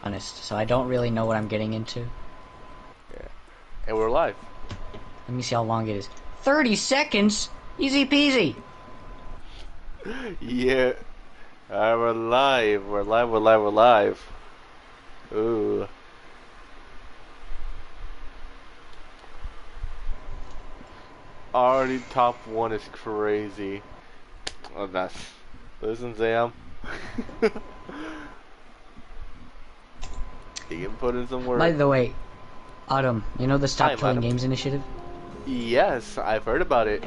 honest. So I don't really know what I'm getting into. Yeah. And we're live. Let me see how long it is. 30 seconds? Easy peasy. Yeah. We're live. We're live. We're live. We're live. Ooh. Already top 1 is crazy. Oh, that's... Listen, Sam. You can put in some work. By the way, Autumn, you know the Stop Hi, Killing madam. Games initiative? Yes, I've heard about it.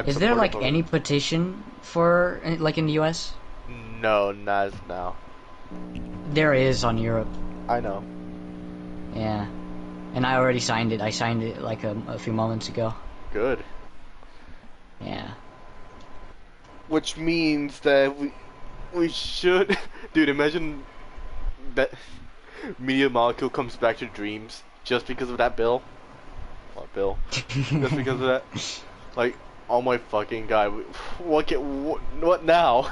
Is there like any petition for, like in the US? No, not as now. There is on Europe. I know. Yeah. And I already signed it. I signed it like a few moments ago. Good. Yeah. Which means that we should... Dude, imagine that Media Molecule comes back to Dreams just because of that bill. What bill? Just because of that. Like, oh my fucking god. What now?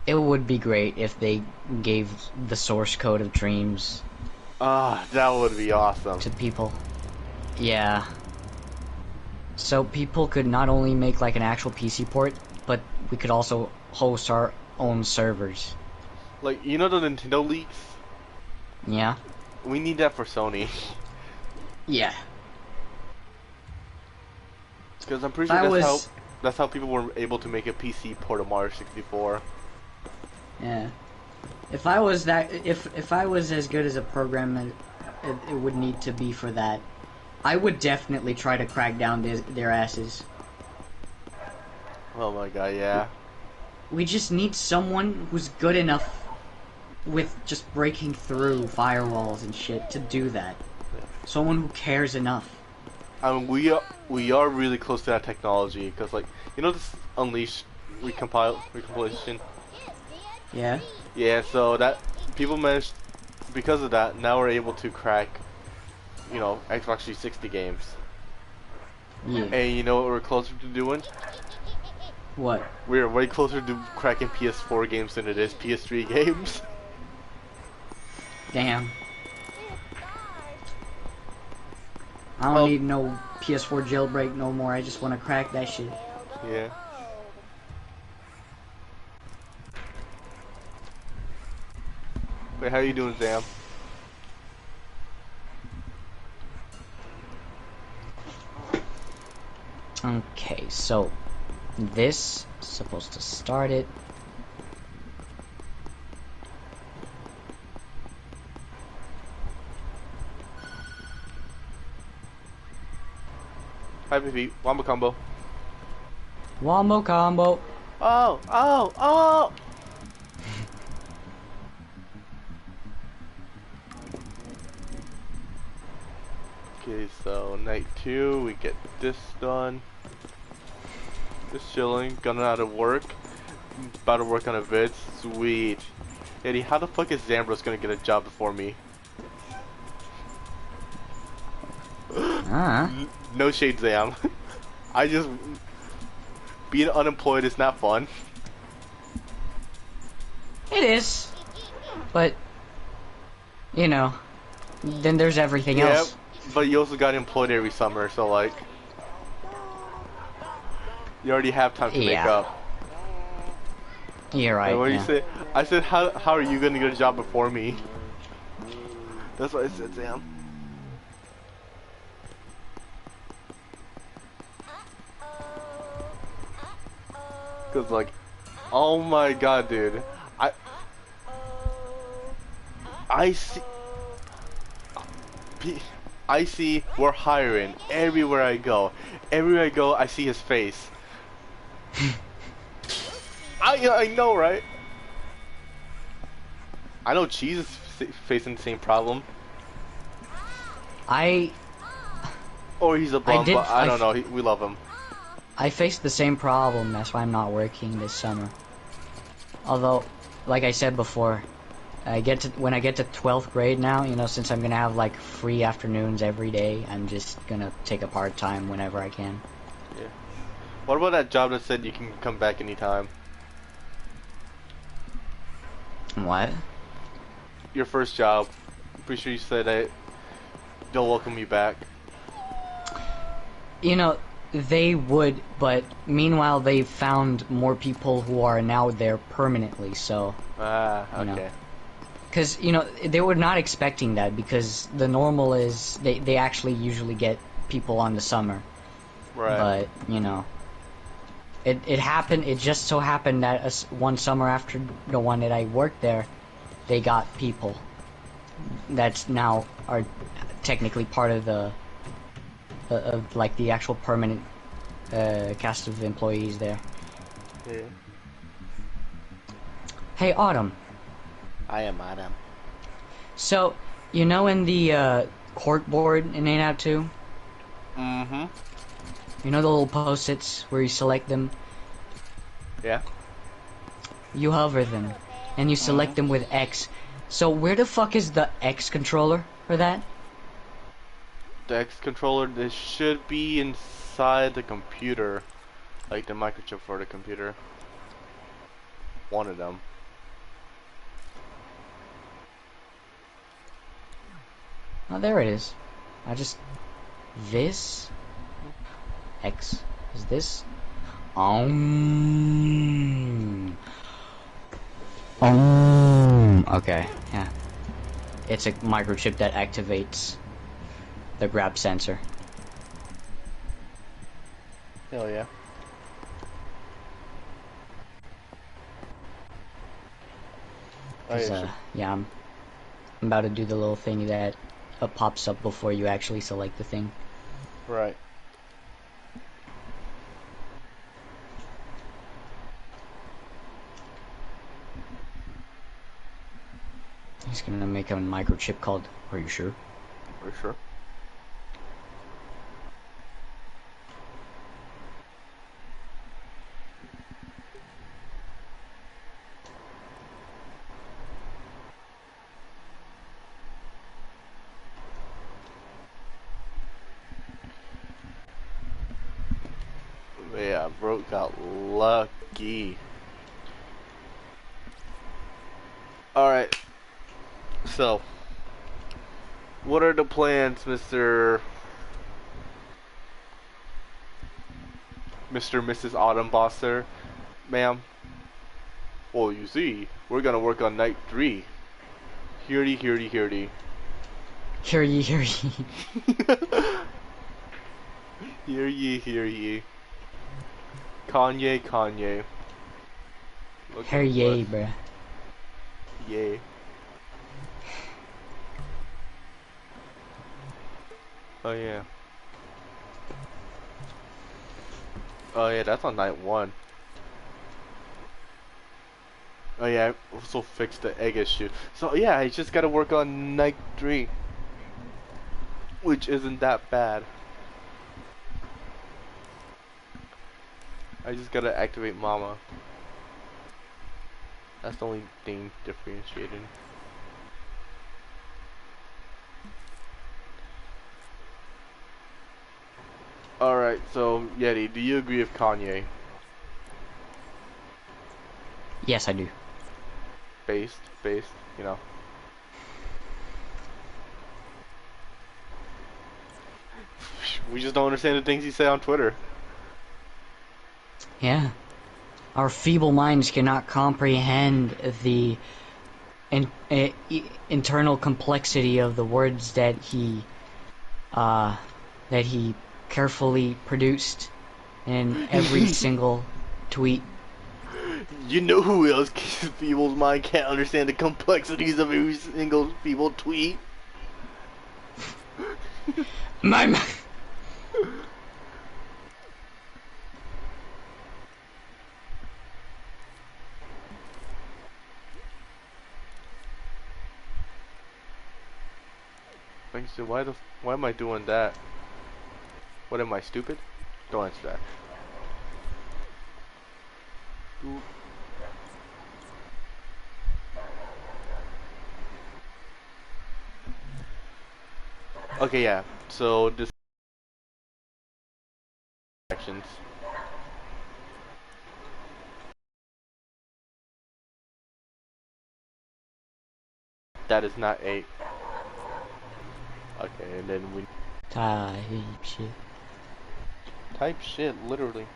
It would be great if they gave the source code of Dreams That would be awesome. to people. Yeah. So people could not only make like an actual PC port, but we could also host our own servers. Like, you know the Nintendo leaks? Yeah? We need that for Sony. Yeah. Because I'm pretty sure that's how people were able to make a PC port of Mario 64. Yeah. If I was if I was as good as a programmer, it would need to be for that. I would definitely try to crack down their asses. Oh my god, yeah. We just need someone who's good enough with just breaking through firewalls and shit to do that. Someone who cares enough. I mean, we are really close to that technology, because, like, you know this Unleashed recompilation? Yeah? Yeah, so that, people managed, because of that, now we're able to crack, you know, Xbox 360 games. Yeah. And you know what we're closer to doing? What? We're way closer to cracking PS4 games than it is PS3 games. Damn. I don't need no PS4 jailbreak no more. I just want to crack that shit. Yeah. Wait, how you doing, Sam? Okay, so this is supposed to start it. Hi, baby. Wombo combo. Wombo combo. Oh, oh, oh! Okay, so night 2, we get this done. Just chilling, gonna out of work. About to work on a vid. Sweet. Eddie, how the fuck is Zambros gonna get a job before me? No shade, Zam. I just... Being unemployed is not fun. It is. But, you know, then there's everything else. But you also got employed every summer, so like... You already have time to make up. You're right. What do you say? I said, how are you gonna get a job before me? That's what I said, Sam. Cause like, oh my god, dude, I see we're hiring everywhere I go. Everywhere I go, I see his face. I know, right? I know Cheese is facing the same problem. Or he's a bum, but I don't know. We love him. I faced the same problem. That's why I'm not working this summer. Although, like I said before, when I get to 12th grade now, you know, since I'm gonna have like free afternoons every day, I'm just gonna take a part-time whenever I can. Yeah. What about that job that said you can come back anytime? What? Your first job. I'm pretty sure you said that they'll welcome you back. You know, they would, but meanwhile they found more people who are now there permanently, so... Ah, okay. Because, you know, they were not expecting that, because the normal is they actually usually get people on the summer. Right. But, you know, it happened, it just so happened that one summer after the one that I worked there, they got people that's now are technically part of the like the actual permanent cast of employees there. Yeah. Hey, Autumn. I am Adam. So, you know in the court board in 8.2? Mm-hmm. You know the little post-its where you select them? Yeah. You hover them, and you select them with X. So where the fuck is the X controller for that? The X controller, this should be inside the computer. Like the microchip for the computer. One of them. Oh, there it is. This? X. Is this? Okay, yeah. It's a microchip that activates the grab sensor. Hell yeah. Oh yeah, Yeah, I'm about to do the little thing that pops up before you actually select the thing. right. He's gonna make a microchip called, are you sure? For sure. Yeah, bro got lucky. Alright. So, what are the plans, Mr. Mrs. Autumn Bosser, ma'am? Well, you see, we're gonna work on night 3. Hearty, hearty, hearty. Hear ye, hear ye. Hear ye, hear ye. Kanye, Kanye. Look Hear at ye, what- bruh. Yay. Oh yeah. Oh yeah, that's on night 1. Oh yeah, I also fixed the egg issue. So yeah, I just gotta work on night 3. Which isn't that bad. I just gotta activate Mama. That's the only thing differentiating. Alright, so Yeti, do you agree with Kanye? Yes, I do. Based, you know. We just don't understand the things he say on Twitter. Yeah. Our feeble minds cannot comprehend the internal complexity of the words that he carefully produced in every single tweet. You know who else people's mind can't understand the complexities of every single people tweet? My Like, so why am I doing that? What am I, stupid? Don't answer that. Oop. Okay, yeah. So this actions. That is not 8. Okay, and then we Type shit. type shit, literally.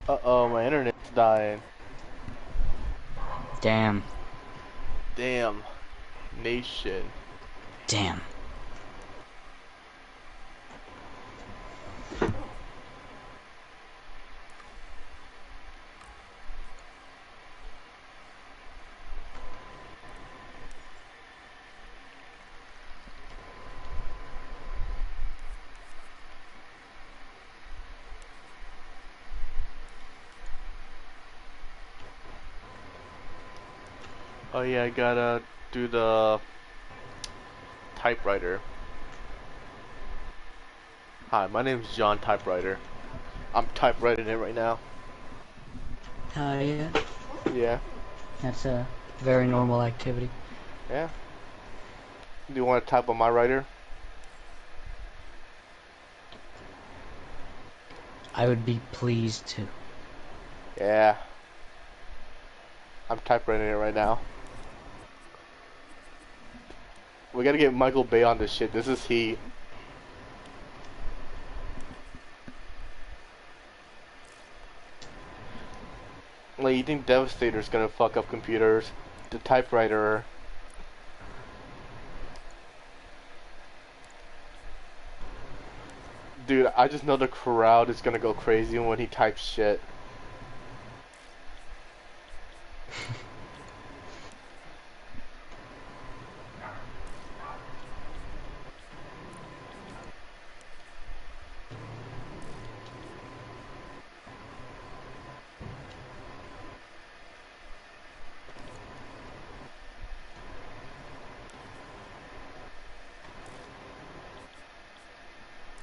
Uh-oh, my internet's dying. Damn. Damn. Nation. Damn. Oh yeah, I gotta do the typewriter. Hi, my name's John Typewriter. I'm typewriting it right now. Yeah. Yeah. That's a very normal activity. Yeah. Do you want to type on my writer? I would be pleased to. Yeah. I'm typewriting it right now. We gotta get Michael Bay on this shit. This is heat. Like, you think Devastator's gonna fuck up computers? The typewriter. Dude, I just know the crowd is gonna go crazy when he types shit.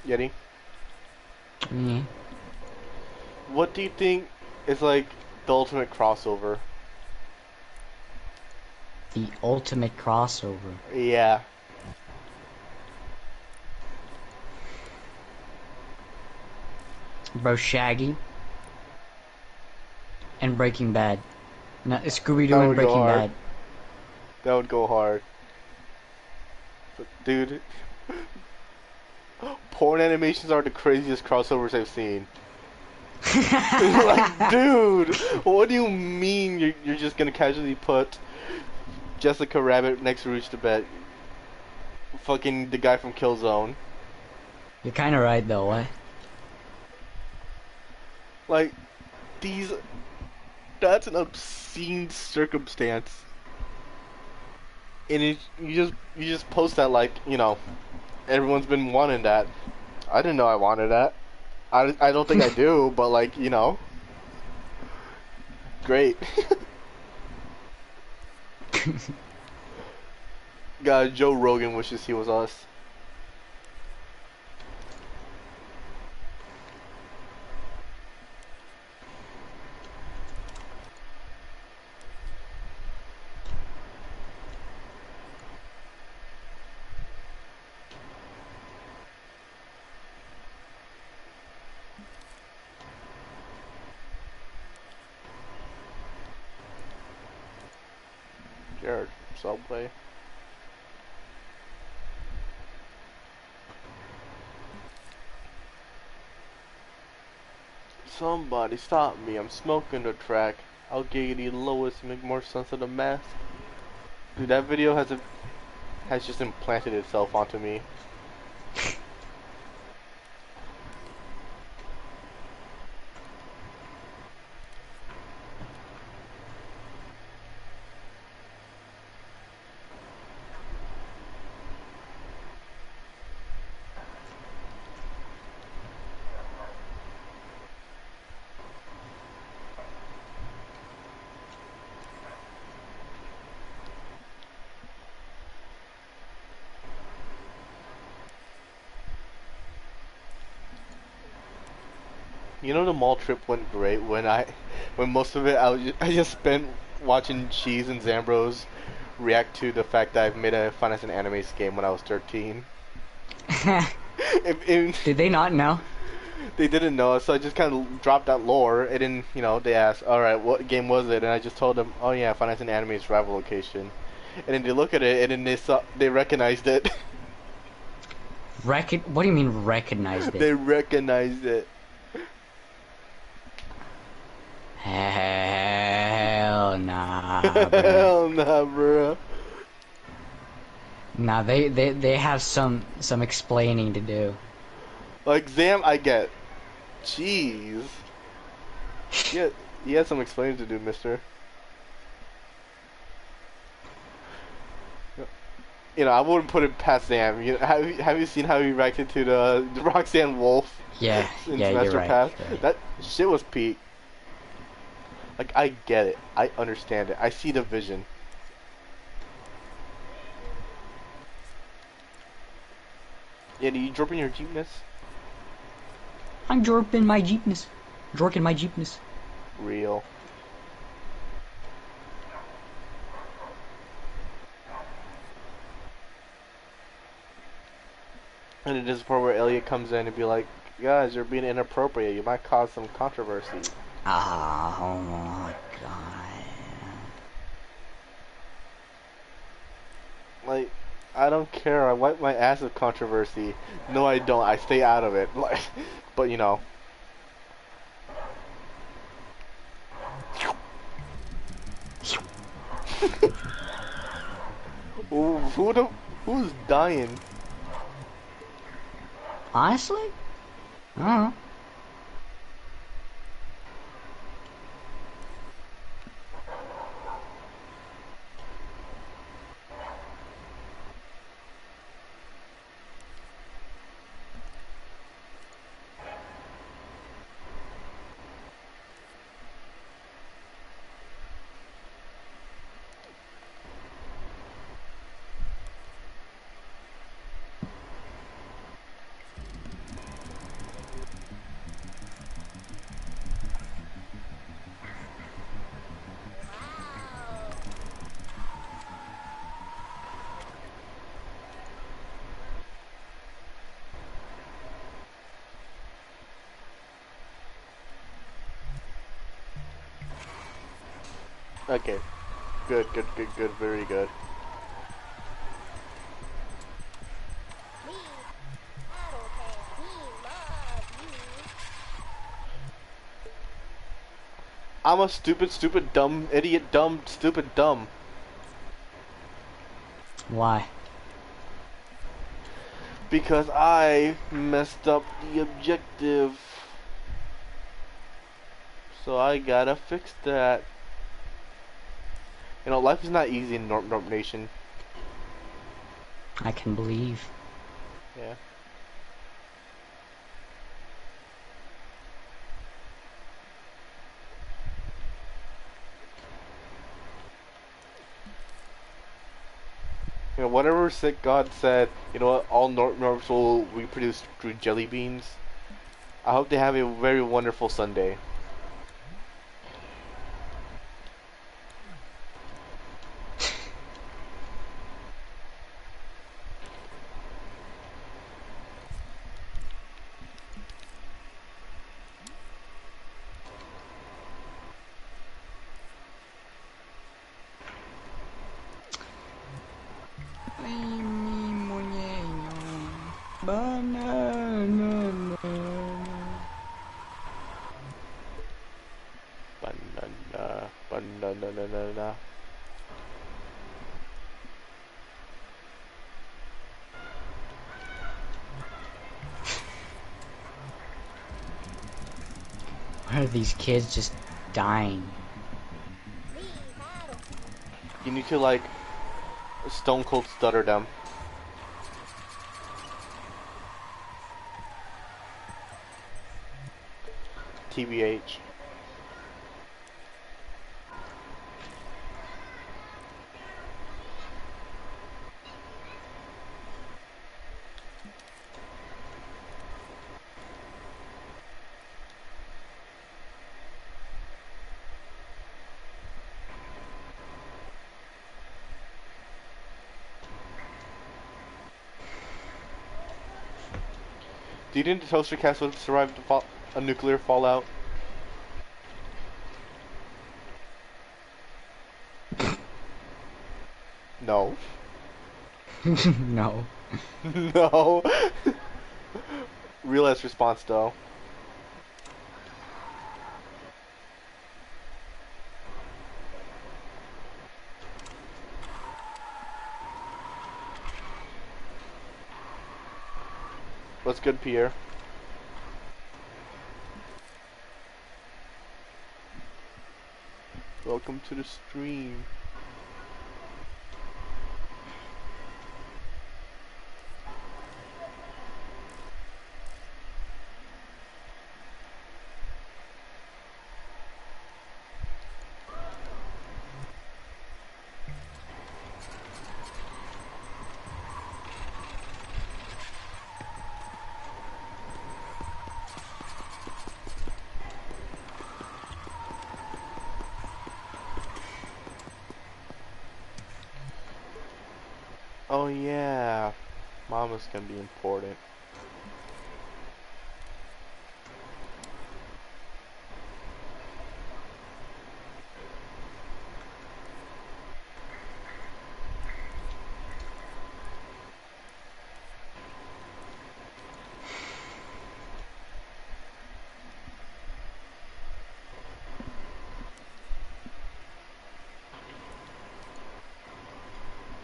Yeti? Yeah. What do you think is like the ultimate crossover? The ultimate crossover. Yeah. Bro, Shaggy and Breaking Bad. No, That Scooby-Doo and would go Breaking hard. Bad. That would go hard. But dude, porn animations are the craziest crossovers I've seen. Like, dude, what do you mean you're just gonna casually put Jessica Rabbit next to Reach the Bed? Fucking the guy from Killzone. You're kind of right, though. What? Like, these. That's an obscene circumstance. And you just post that like, everyone's been wanting that. I didn't know I wanted that. I don't think I do, but like, great. God, Joe Rogan wishes he was us. Jared, Subway. Somebody stop me, I'm smoking the track. I'll giggity Lois make more sense of the mask. Dude, that video has just implanted itself onto me. You know, the mall trip went great when most of it I just spent watching Cheese and Zambros react to the fact that I've made a Finance and Animes game when I was 13. If, Did they not know? They didn't know, so I just kind of dropped that lore. And then, they asked, all right, what game was it? And I just told them, oh yeah, Finalizing Anime's rival location. And then they look at it, and then they recognized it. What do you mean recognized it? They recognized it. Hell nah, bro. Hell nah, bro. Nah, they have some explaining to do. Like, Zam, I get. Jeez. Yeah, he had some explaining to do, mister. I wouldn't put it past Sam. Have you seen how he reacted to the Roxanne Wolf Yeah, in yeah, you're Semester right. Pass? You're right. That shit was peak. Like, I get it. I understand it. I see the vision. Yeah, do you drop in your jeepness? I'm jorping my jeepness. Jorking my jeepness. Real. And it is the part where Elliot comes in and be like, guys, you're being inappropriate. You might cause some controversy. Oh my god. Like, I don't care. I wipe my ass with controversy. No, I don't. I stay out of it. Like, but who's dying? Honestly? I don't know. Okay. Good, good, good, good. Very good. I'm a stupid, stupid, dumb, idiot, dumb, stupid, dumb. Why? Because I messed up the objective. So I gotta fix that. Life is not easy in Norp Nation. I can believe. Yeah. Whatever sick God said, what, all Norps will reproduce through jelly beans. I hope they have a very wonderful Sunday. Banana, banana. Why are these kids just dying? You need to like stone cold stutter them. TBH. Do you think the toaster castle survived a nuclear fallout? No. No. No. Real ass response though. What's good, Pierre? Welcome to the stream. Oh yeah, Mama's gonna be important.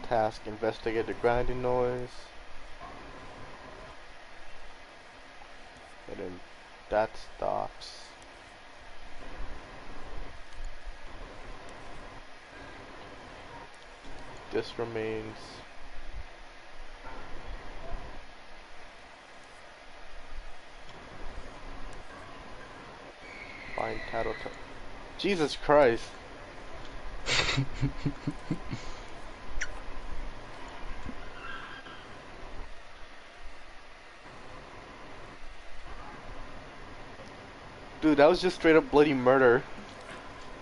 Task: investigate the grinding noise. And then that stops. This remains. Find Tattletail. Jesus Christ. Dude, that was just straight up bloody murder.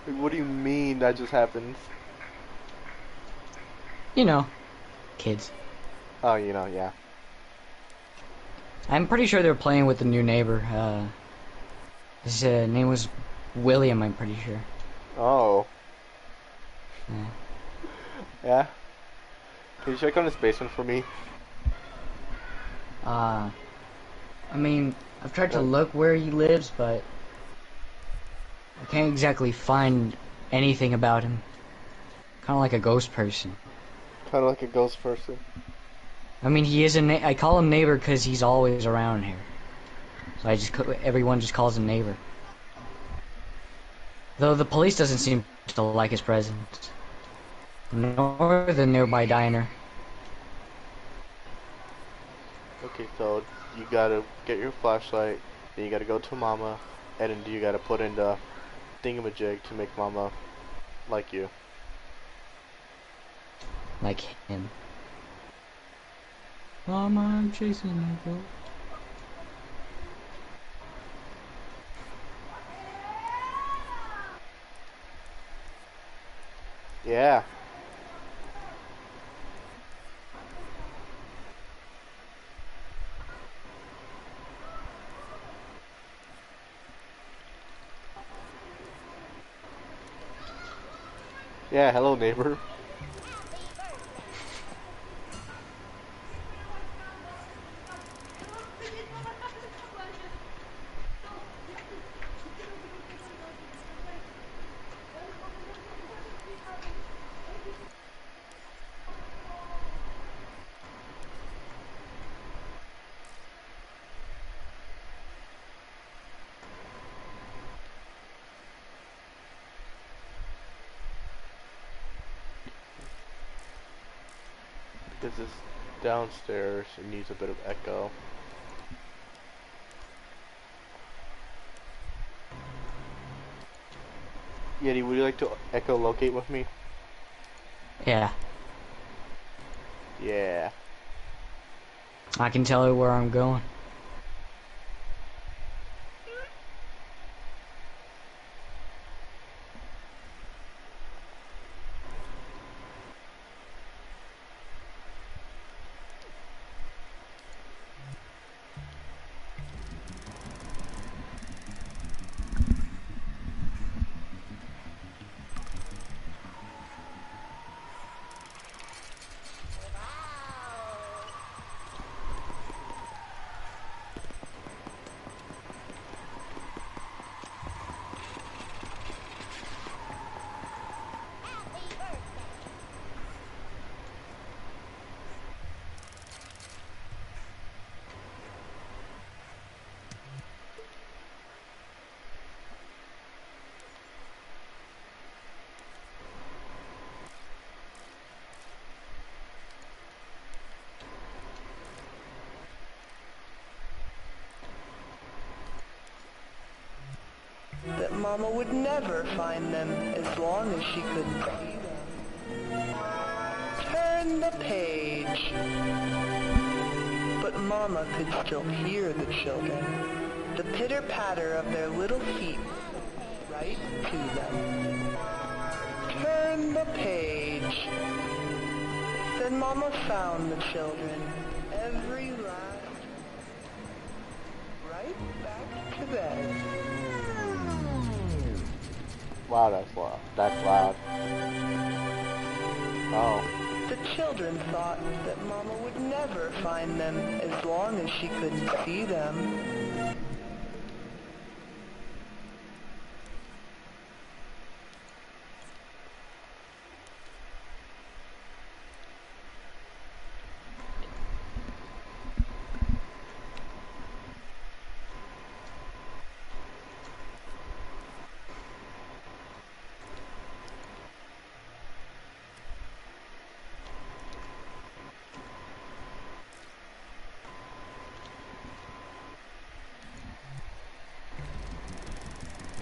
Like, what do you mean that just happens? You know, kids. Oh, you know, yeah. I'm pretty sure they're playing with the new neighbor. His name was William, I'm pretty sure. Oh. Yeah. Yeah. Can you check on his basement for me? I mean, I've tried to look where he lives, but I can't exactly find anything about him. Kind of like a ghost person. Kind of like a ghost person. I mean, he is I call him neighbor because he's always around here. So everyone just calls him neighbor. Though the police doesn't seem to like his presence. Nor the nearby diner. Okay, so you gotta get your flashlight, then you gotta go to Mama, and then you gotta put in the thingamajig to make Mama like you. Like him. Mama, I'm chasing you, bro. Yeah. Yeah, hello neighbor. Because this downstairs, it needs a bit of echo. Yeti, would you like to echolocate with me? Yeah. Yeah. I can tell you where I'm going. Mama would never find them as long as she couldn't see them. Turn the page. But Mama could still hear the children, the pitter-patter of their little feet right to them. Turn the page. Then Mama found the children, every last one, right back to bed. Wow, that's loud. That's loud. Oh. The children thought that Mama would never find them as long as she couldn't see them.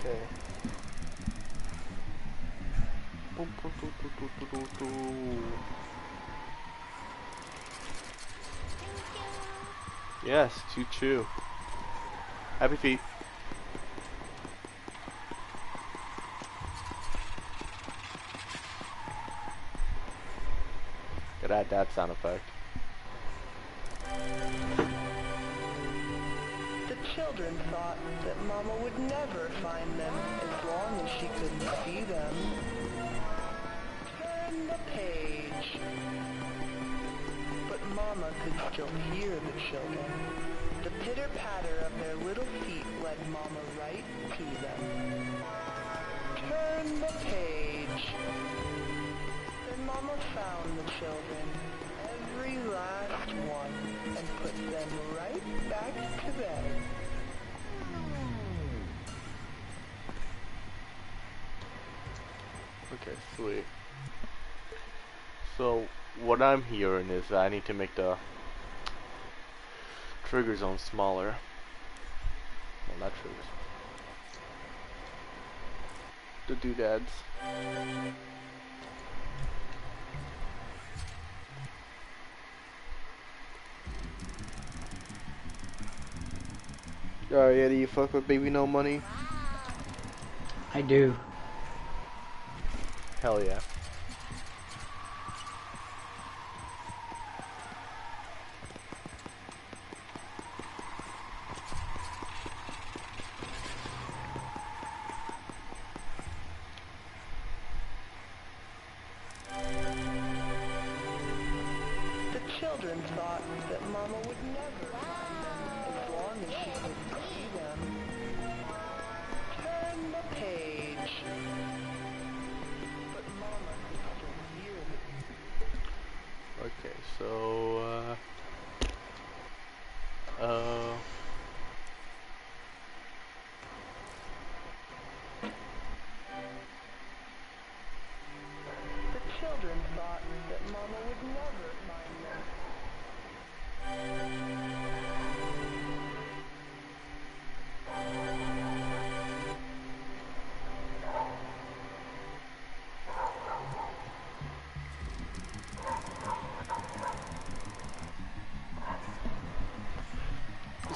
Okay. Yes, choo-choo. Happy feet. Gotta add that sound effect. The children thought that Mama would never find them as long as she couldn't see them. Turn the page. But Mama could still hear the children. The pitter-patter of their little feet led Mama right to them. Turn the page. Then Mama found the children, every last one, and put them right back to bed. Okay, sweet. So, what I'm hearing is that I need to make the trigger zone smaller. Well, not triggers. The doodads. Oh yeah, do you fuck with Baby No Money? I do. Hell yeah. The children thought that Mama would never find them as long as she couldn't see them. Turn the page. But Mama could still hear the... Okay, so The children thought that Mama would never find them.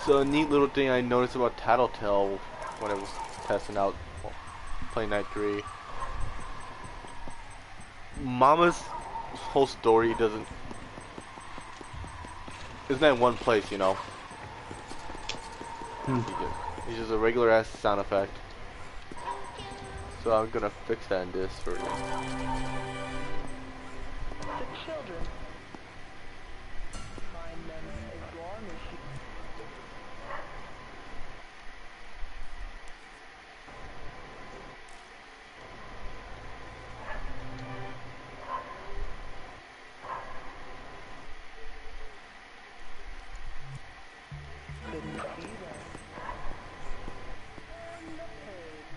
So a neat little thing I noticed about Tattletail when I was testing out playing Night 3. Mama's whole story isn't in one place, you know. It's just a regular ass sound effect. So I'm gonna fix that in this version. The children find them as long as she... couldn't see them. Turn the page.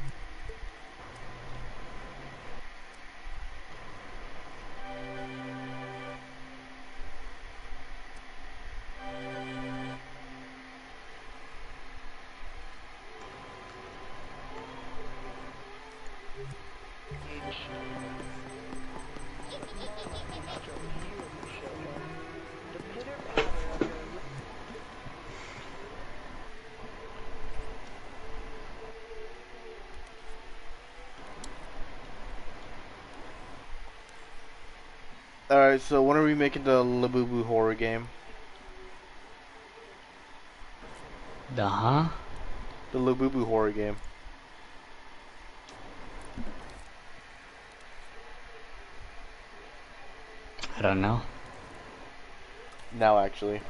Alright, so when are we making the Labubu horror game? The huh? The Labubu horror game. I don't know. Now, actually.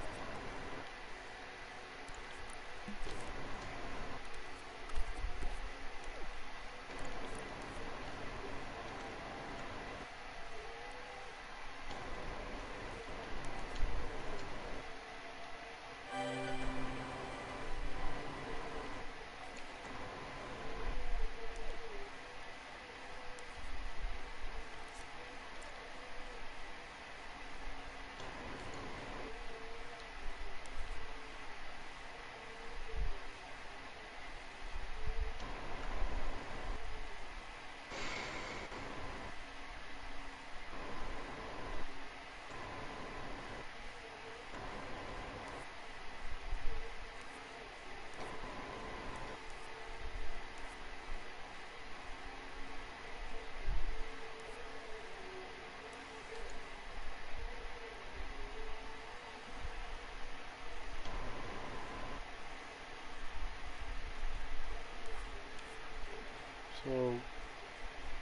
So,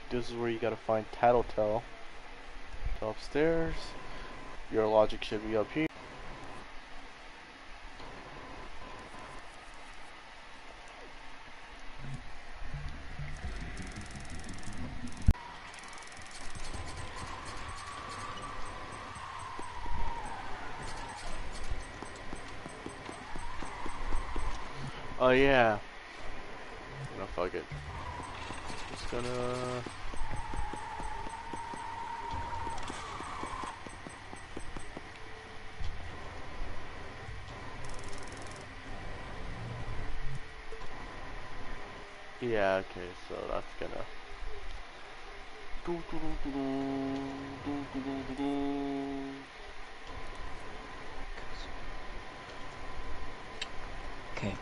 this is where you gotta find Tattletail. So upstairs. Your logic should be up here. Oh yeah. No, fuck it. Just gonna... Yeah, okay, so that's gonna... Okay.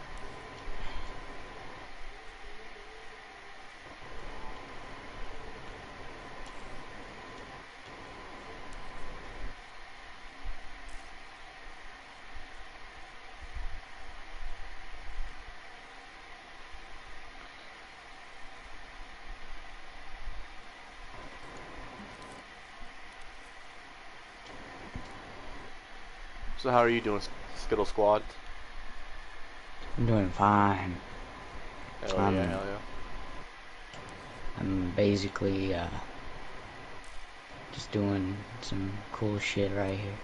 So how are you doing, Skittle Squad? I'm doing fine. Hell yeah, hell yeah. I'm basically just doing some cool shit right here.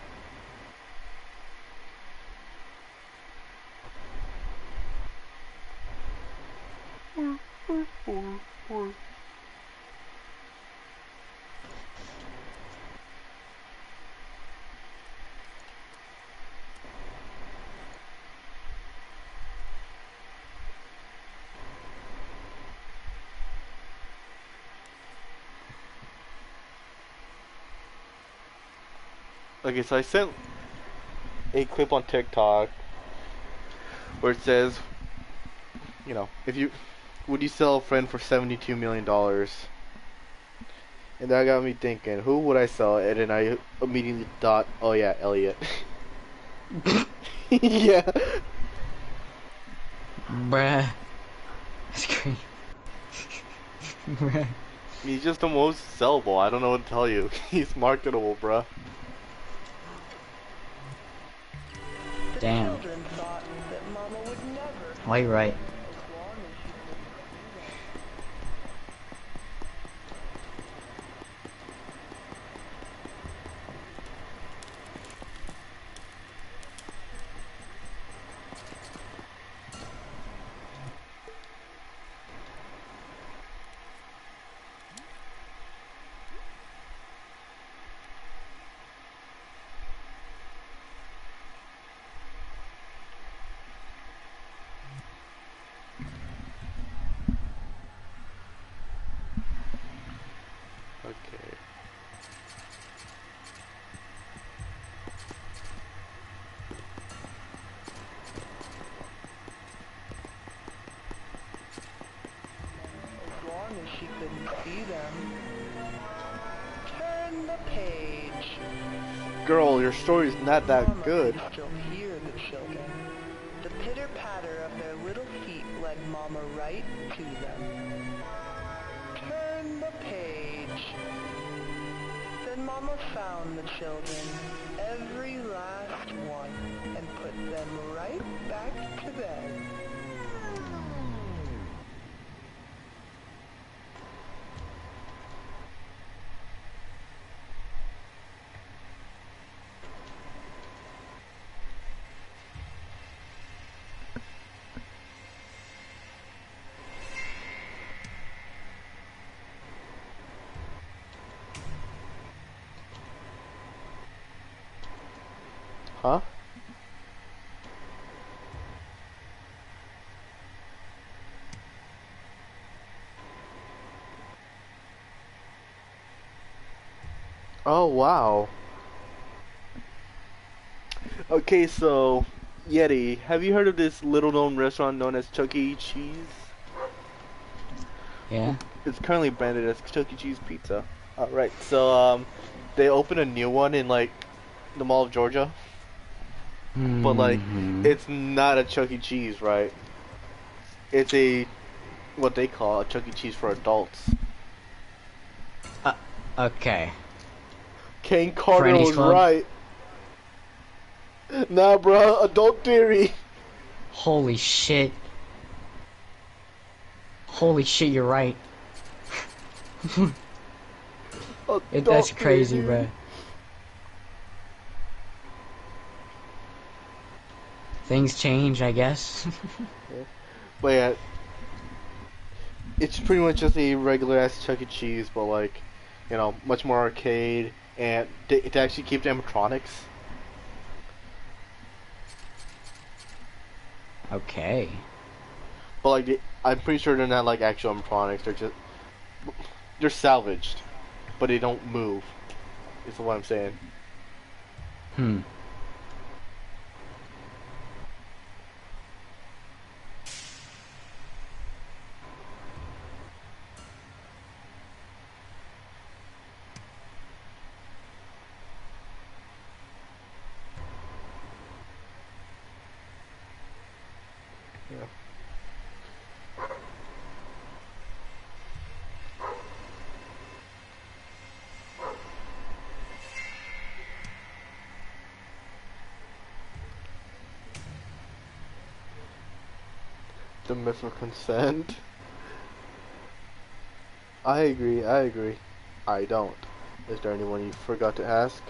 Okay, so I sent a clip on TikTok where it says, you know, if you would you sell a friend for $72 million? And that got me thinking, who would I sell? And then I immediately thought, oh yeah, Elliot. Yeah. Bruh. That's great. Bruh. He's just the most sellable. I don't know what to tell you. He's marketable, bruh. The Damn. children thought that Mama would never, Why you right? as long as she couldn't Okay. as long as she couldn't see them. Turn the page. Girl, your story's not that Mama good. could still hear the children. The pitter-patter of their little feet led Mama right to them. Turn the page. Then Mama found the children, every last one, and put them right back to bed. Huh? Oh, wow. Okay, so, Yeti, have you heard of this little-known restaurant known as Chuck E. Cheese? Yeah. It's currently branded as Chuck E. Cheese Pizza. Alright, so, they opened a new one in, like, the Mall of Georgia. But, like, it's not a Chuck E. Cheese, right? It's what they call a Chuck E. Cheese for adults. Okay. Kane Carter Freddy's was Club? right. Nah, bro, adult theory. Holy shit. Holy shit, you're right. That's crazy, theory, bro. Things change, I guess. But yeah, it's pretty much just a regular ass Chuck E. Cheese, but like, you know, much more arcade, and to actually keep the animatronics. Okay. But like, I'm pretty sure they're not like actual animatronics. They're salvaged, but they don't move. Is what I'm saying. Hmm. Yeah. The myth of consent. I agree. I agree. I don't. Is there anyone you forgot to ask?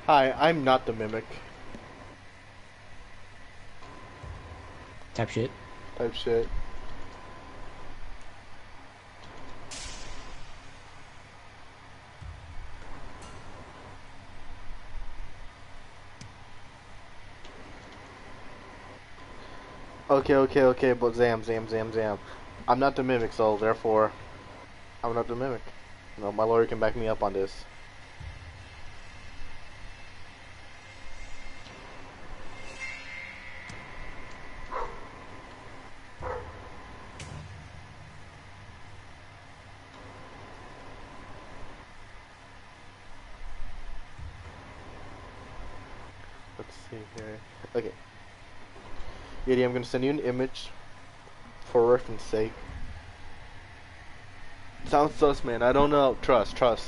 Hi, I'm not the mimic. Type shit. Type shit. Okay, but Zam. I'm not the mimic, so therefore, I'm not the mimic. You know, my lawyer can back me up on this. let's see here. Okay. Yeti, I'm gonna send you an image for reference sake. Sounds sus, man. I don't know. Trust, trust.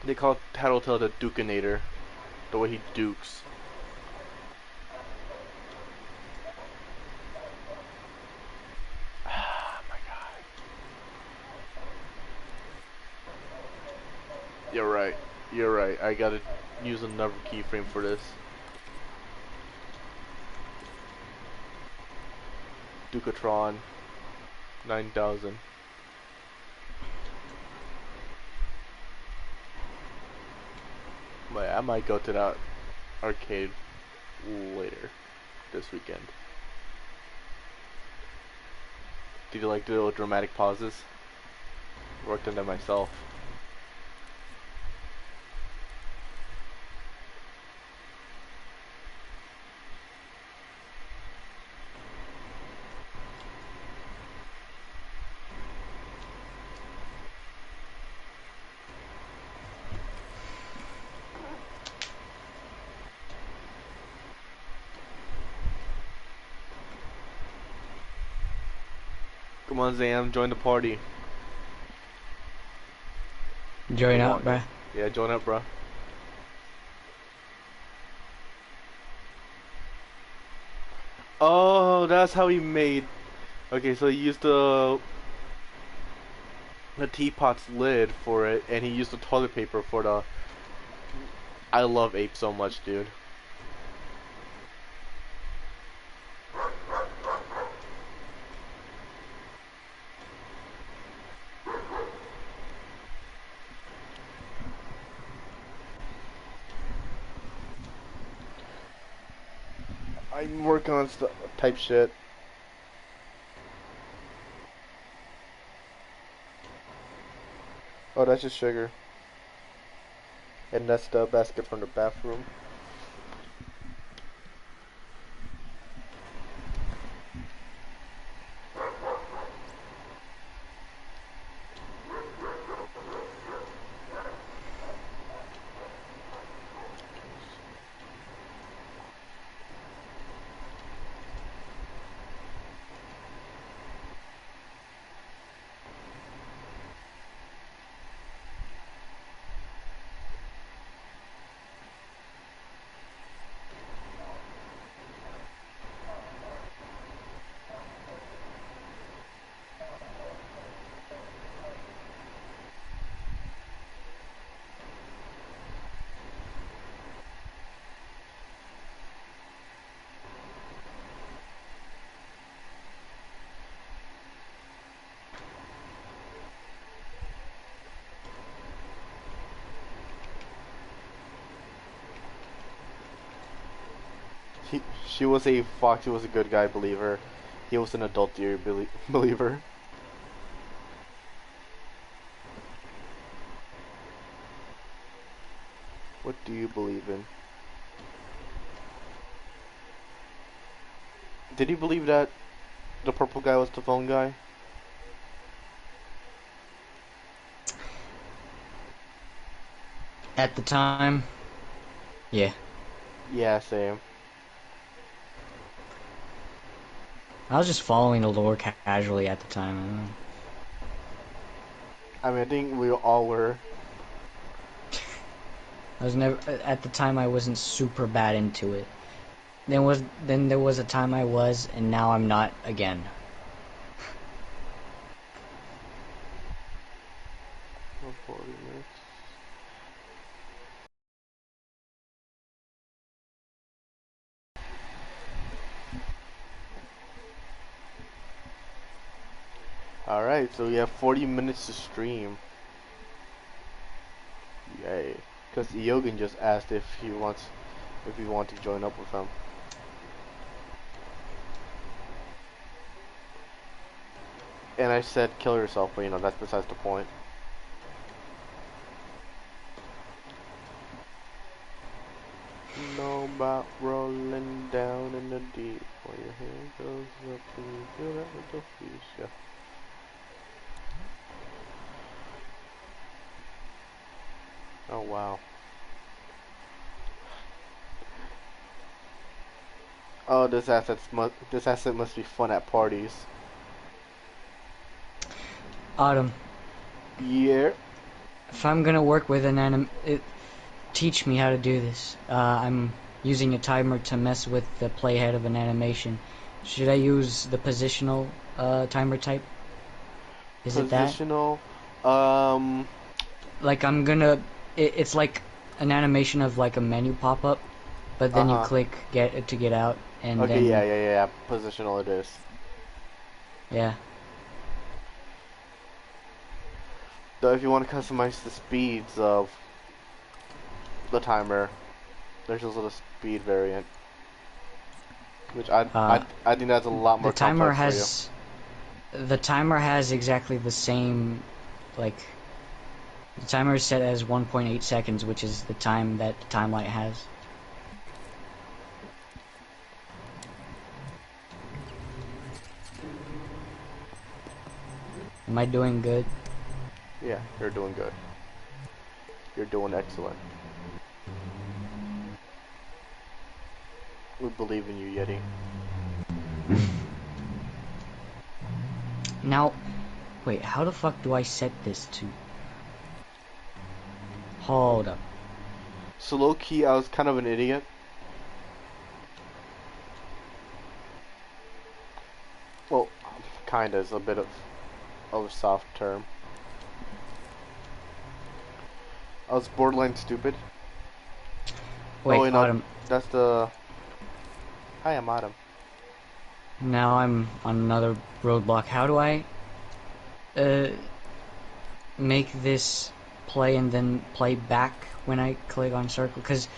They call Tattletail the Dukinator. The way he dukes. Ah, my god. You're right. You're right. I gotta use another keyframe for this. Dukatron 9000. But I might go to that arcade later this weekend. Did you like the little dramatic pauses? Worked on them myself. Come on, Zam, join the party. Join up, bruh. Yeah, join up, bro. Oh, that's how he made. Okay, so he used the teapot's lid for it, and he used the toilet paper for the. I love ape so much, dude. I'm working on type shit. Oh, that's just sugar. And that's the basket from the bathroom. She was a Foxy was a good guy believer. He was an adult theory believer. What do you believe in? Did he believe that the purple guy was the phone guy? At the time, yeah. Yeah, same. I was just following the lore casually at the time. I mean, I think we all were. I was never at the time. I wasn't super bad into it. Then there was a time I was, and now I'm not again. Oh, 40 minutes. Alright, so we have 40 minutes to stream. Okay. Because Yogan just asked if he want to join up with him. And I said kill yourself, but you know, that's besides the point. Know about rolling down in the deep where your hand goes up and you feel that little fish, yeah. Oh wow. Oh, this asset must be fun at parties. Autumn, Yeah. if I'm gonna work with teach me how to do this. I'm using a timer to mess with the playhead of an animation. Should I use the positional timer type? Is it that? Positional. Um. Like it's like an animation of like a menu pop up, but then you Uh-huh. click get to get out, and Okay. then Yeah. Positional it is. yeah. Though, if you want to customize the speeds of the timer, there's also the speed variant, which I think that's a lot The more timer complex for you. has the timer has exactly the same, like the timer is set as 1.8 seconds, which is the time that the time light has. Am I doing good? Yeah, you're doing good. You're doing excellent. We believe in you, Yeti. Now, wait, how the fuck do I set this to? Hold up. So low key, I was kind of an idiot. Well, kinda is a bit of a soft term. I was borderline stupid. Wait, wait, no, Autumn. that's the. Hi, I'm Adam. Now I'm on another roadblock. How do I make this play and then play back when I click on circle? Because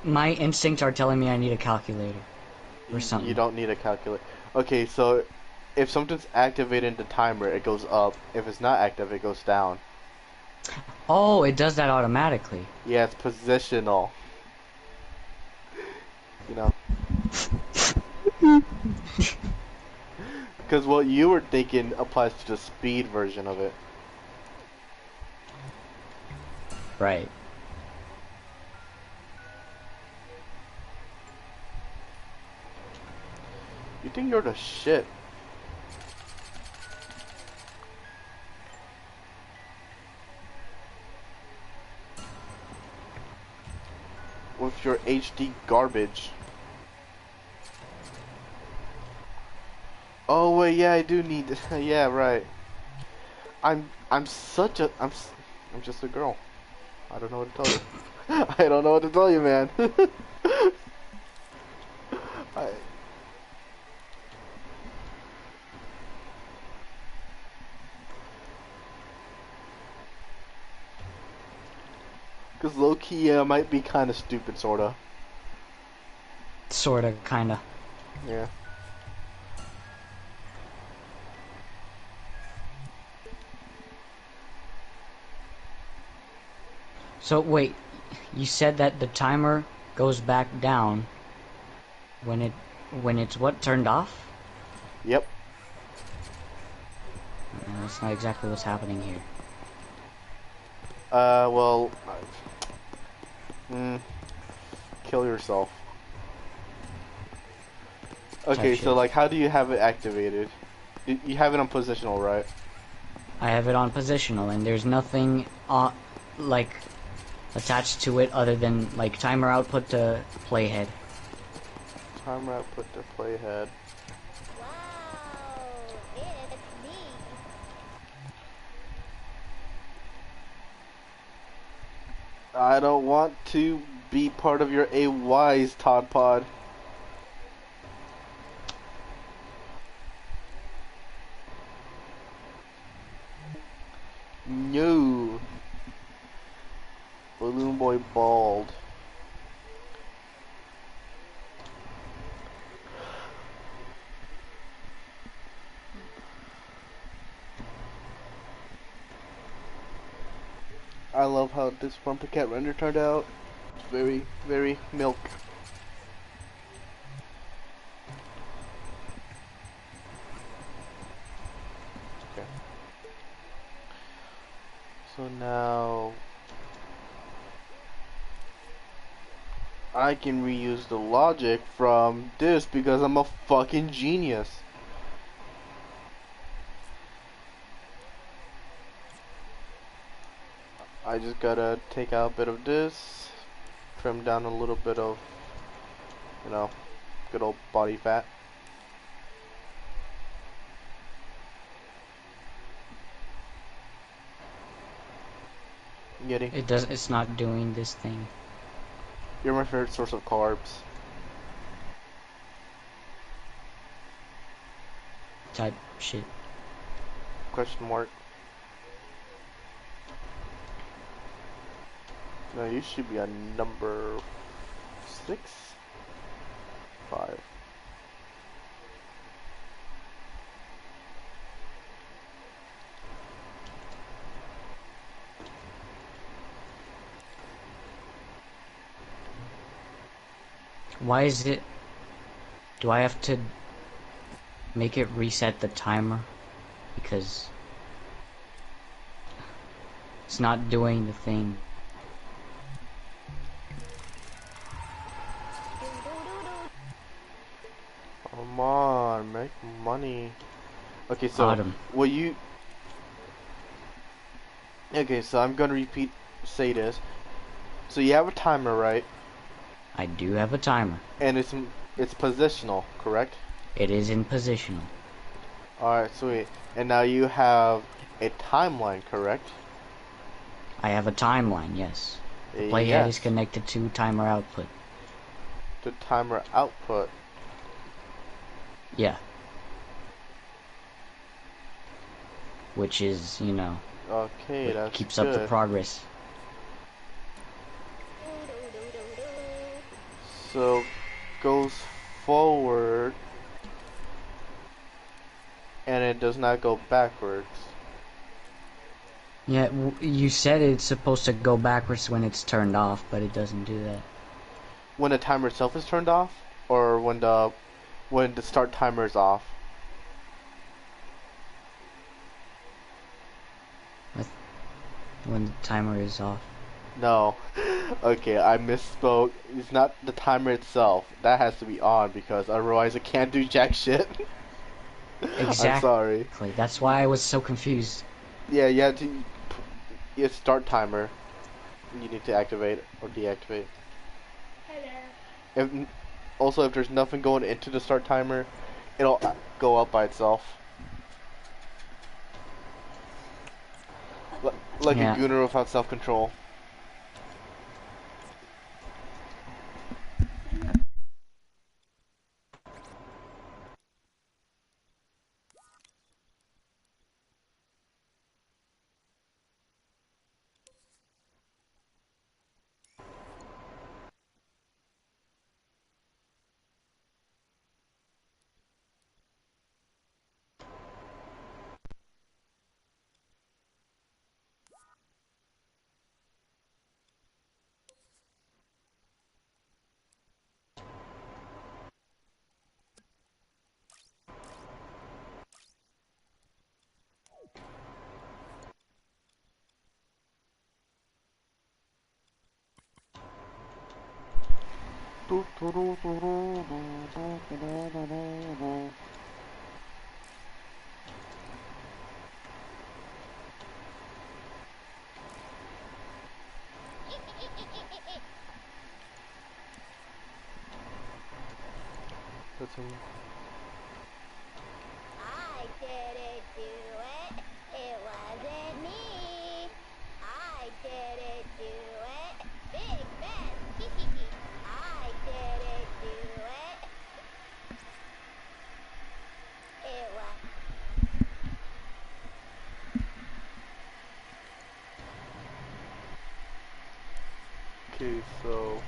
my instincts are telling me I need a calculator or You something. don't need a calculator. Okay, so if something's activated in the timer, it goes up. If it's not active, it goes down. Oh, it does that automatically. Yeah, it's positional. You know. Because what you were thinking applies to the speed version of it. Right. You think you're the shit. With your HD garbage. Oh wait, yeah, I do need. Yeah, right. I'm such a I'm just a girl. I don't know what to tell you. I don't know what to tell you, man. I, Cause low key, might be kind of stupid, sorta. Sorta, kinda. Yeah. So wait, you said that the timer goes back down when it's what, turned off? Yep. That's not exactly what's happening here. Well, kill yourself. Okay, Type so shit. like, how do you have it activated? You have it on positional, right? I have it on positional, and there's nothing like attached to it other than like timer output to playhead. Timer output to playhead. Wow, it's me. I don't want to be part of your AYs, Todd Pod. No. Well, boy bald. I love how this Bumper Cat render turned out. It's very, very milk. Okay. So now I can reuse the logic from this because I'm a fucking genius. I just gotta take out a bit of this, trim down a little bit of, you know, good old body fat. Getting. It's not doing this thing. You're my favorite source of carbs. Type shit. Question mark. No, you should be on number 6? 5. Why is it... Do I have to make it reset the timer? Because it's not doing the thing. Come on, make money. Okay, so Autumn. will you... Okay, so I'm gonna say this. So you have a timer, right? I do have a timer. And it's positional, correct? It is in positional. Alright, sweet. And now you have a timeline, correct? I have a timeline, yes. The playhead is Yes. connected to timer output. The timer output. Yeah. Which is, you know, Okay, what that's keeps good. up the progress. So, goes forward, and it does not go backwards. Yeah, you said it's supposed to go backwards when it's turned off, but it doesn't do that. When the timer itself is turned off, or when the start timer is off. When the timer is off. No. Okay, I misspoke. It's not the timer itself. That has to be on because otherwise it can't do jack shit. Exactly. I'm sorry. That's why I was so confused. Yeah, you have to. It's start timer. You need to activate or deactivate. If, also, if there's nothing going into the start timer, it'll go up by itself. Like Yeah. a gooner without self-control. That's a... I didn't do it. It wasn't me. I didn't do it. Big mess. I didn't do it. It was. Okay, so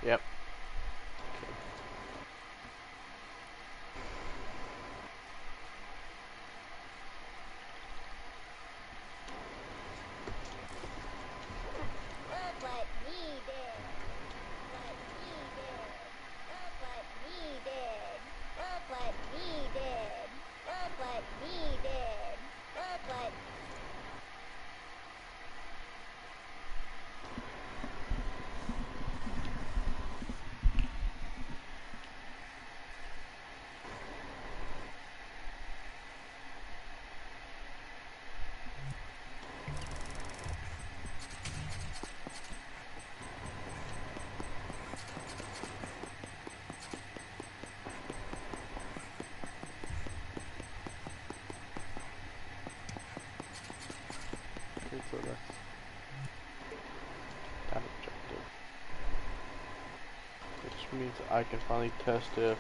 yep. Look what we did. What we did. Look what we did. Look what we did. Look what we did. Look what. Okay, so that's that objective. Which means I can finally test if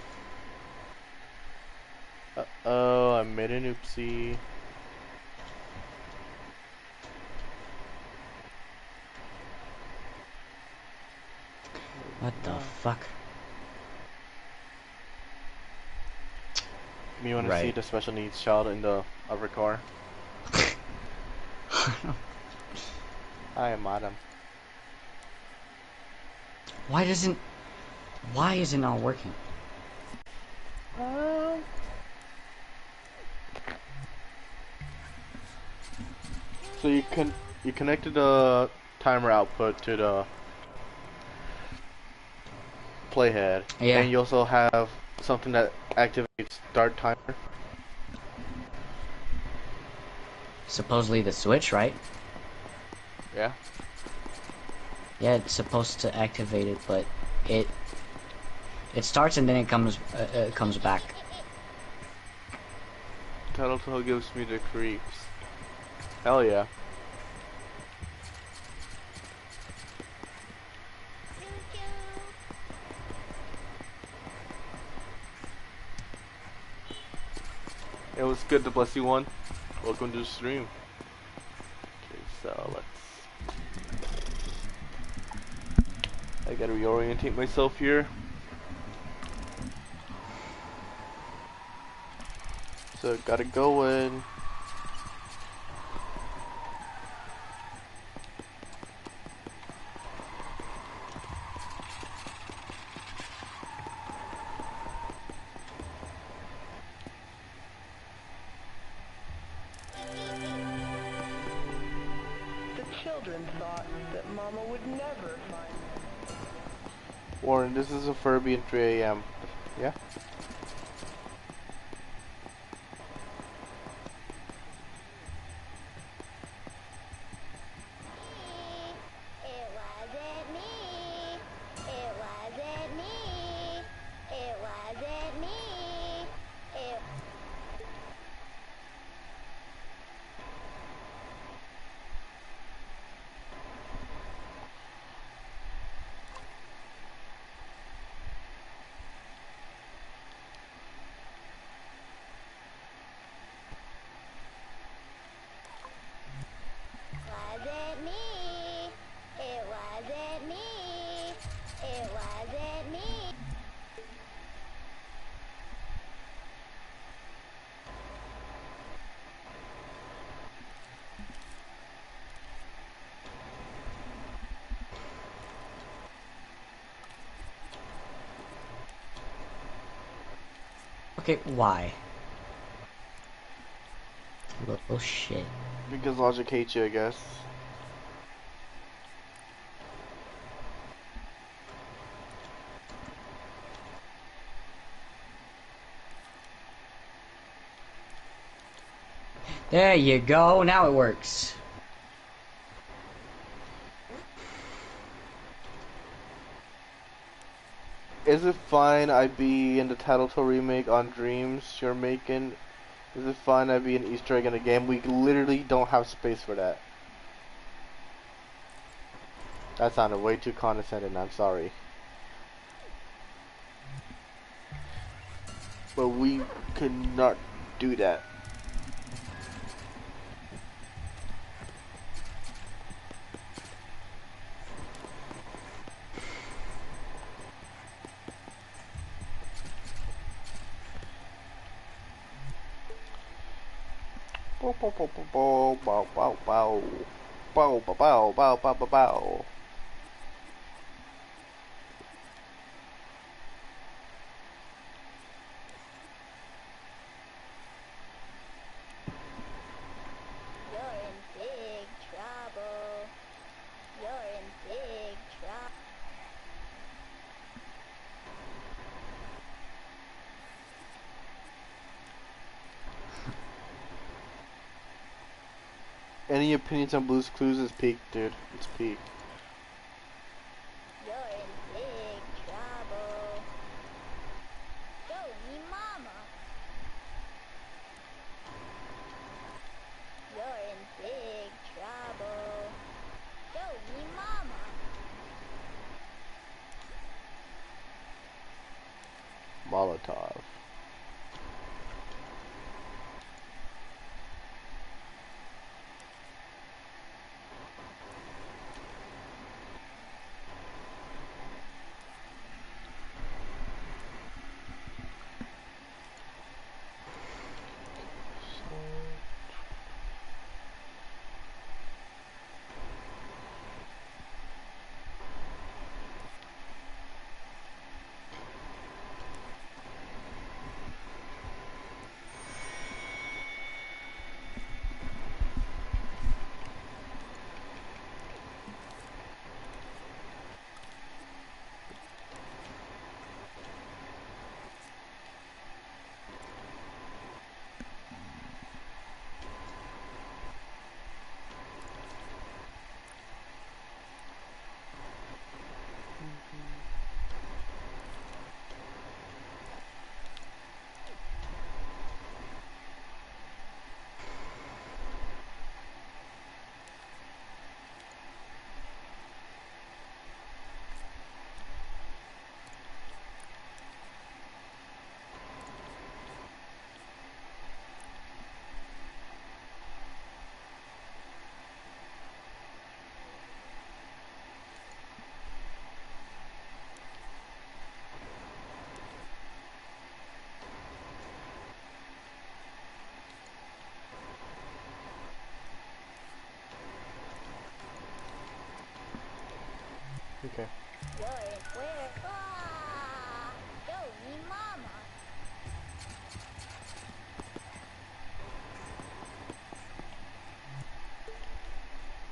uh-oh, I made an oopsie. What the fuck? You want to see Right. the special needs child in the other car? I am Adam. Why is it not working? So you connected the timer output to the playhead, Yeah. and you also have something that activates start timer. Supposedly the switch, right? Yeah. Yeah, it's supposed to activate it, but it starts and then it comes back. Tattletail gives me the creeps. Hell yeah. Choo choo. It was good to bless you one. Welcome to the stream. Okay, so let's. I gotta reorientate myself here. So gotta go in. The children thought that Mama would never find them. Warren, this is a Furby at 3 a.m. Yeah? It wasn't me. It wasn't me. It wasn't me. It Wasn't me. Okay, why? Little shit. Because logic hates you, I guess. There you go, now it works. Is it fine I be in the Tattletail remake on Dreams you're making? Is it fine I be an Easter egg in a game? We literally don't have space for that. That sounded way too condescending, I'm sorry. But we could not do that. Bow bow bow bow bow bow bow bow bow bow bow bow bow bow. You're in big trouble. You're in big trouble. Any opinions on Blue's Clues is peak, dude. It's peak. You're in big trouble. Show me mama. You're in big trouble. Show me mama. Molotov. Okay. You're in where? Ah, show me mama.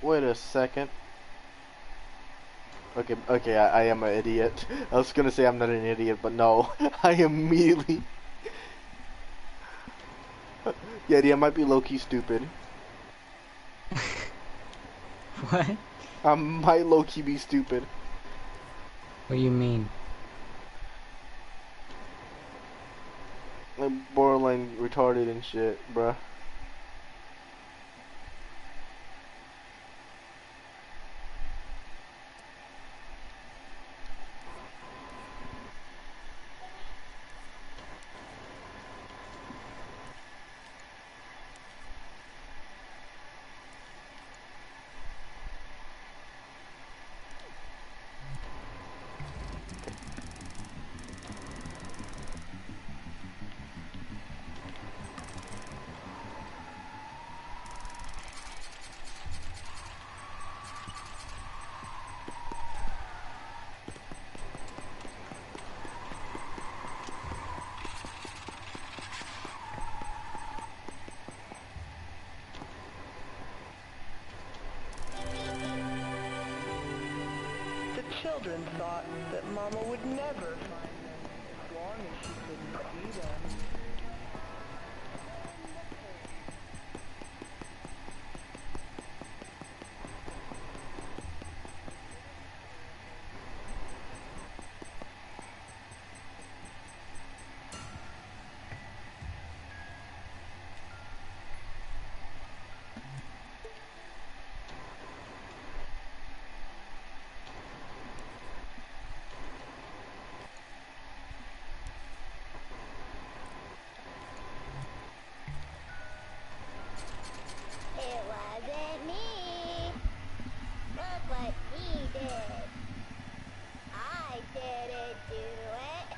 Wait a second. Okay, I am an idiot. I was gonna say I'm not an idiot, but no. I immediately... Yeah, I might be low-key stupid. What? I might low-key be stupid. What do you mean? Like, borderline retarded and shit, bruh. children thought that Mama would never find them as long as she couldn't see them. It wasn't me. Look what me did. I didn't do it.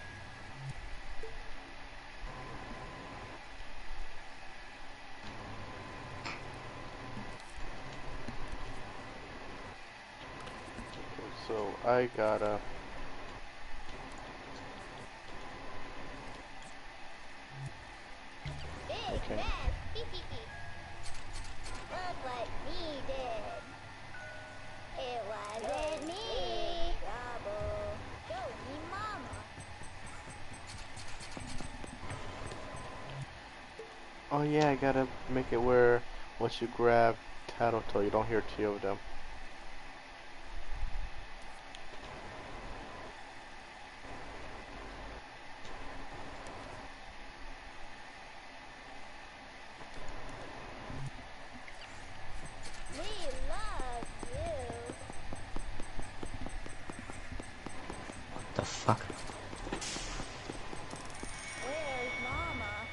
So I gotta. Big Okay. mess. Look what me did. It wasn't me. Trouble. Show me mama. Oh yeah, I gotta make it where once you grab Tattletail, you don't hear two of them. We love you. What the fuck? Where's mama?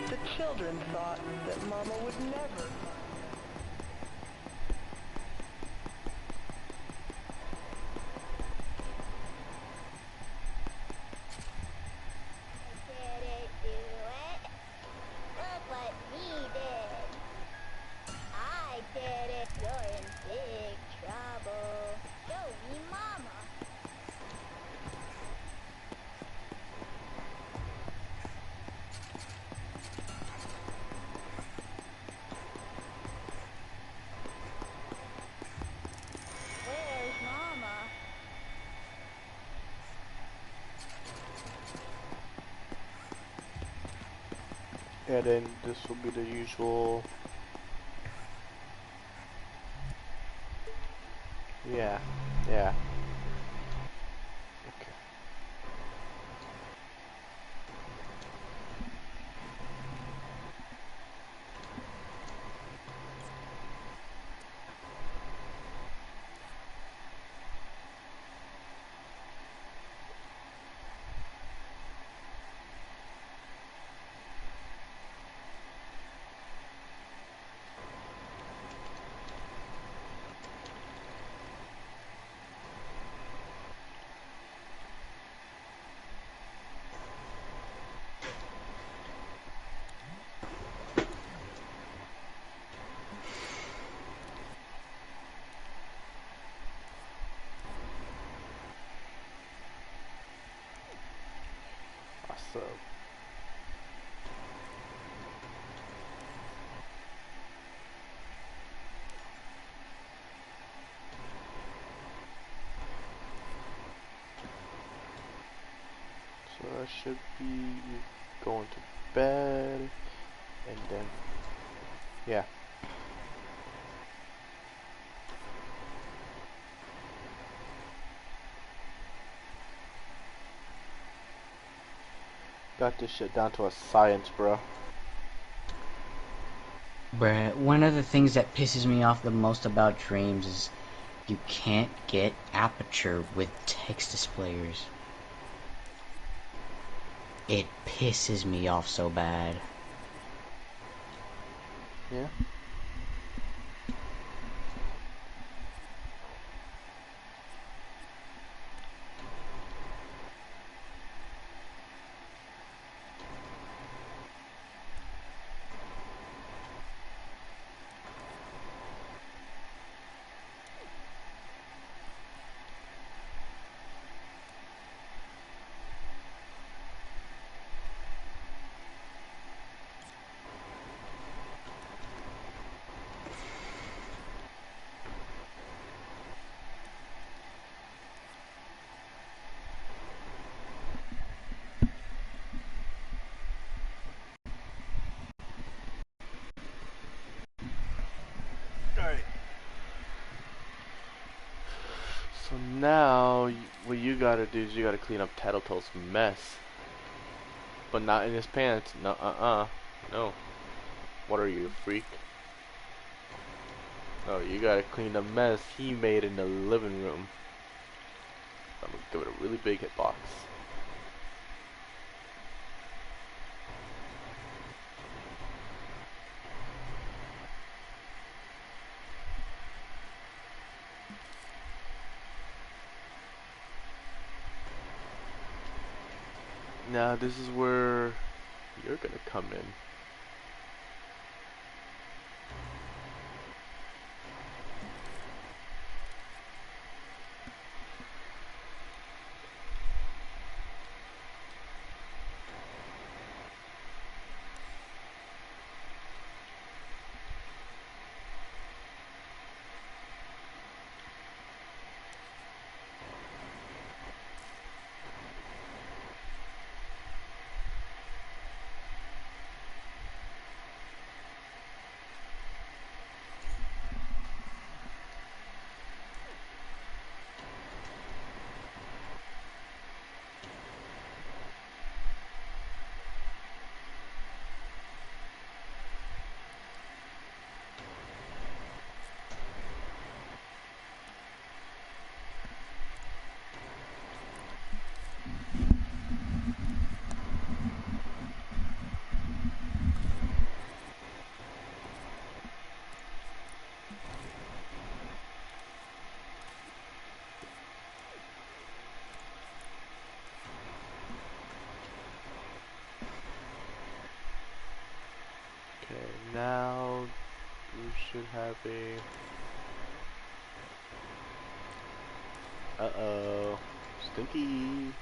The children thought that Mama would never. I didn't do it. Look what me did. I did it. You're in big trouble. Show me mama. Where's mama? And then this will be the usual. Yeah, yeah. Okay. Awesome. So that should be you going to bed, and then yeah. got this shit down to a science, bro. Bruh, one of the things that pisses me off the most about Dreams is you can't get aperture with text displayers. It pisses me off so bad. Yeah. Alright. So now, what you gotta do is you gotta clean up Tattletail's mess. But not in his pants. No, no. What are you, a freak? No, you gotta clean the mess he made in the living room. I'm gonna give it a really big hitbox. Now this is where you're gonna come in. Okay, now you should have a... Uh-oh. Stinky.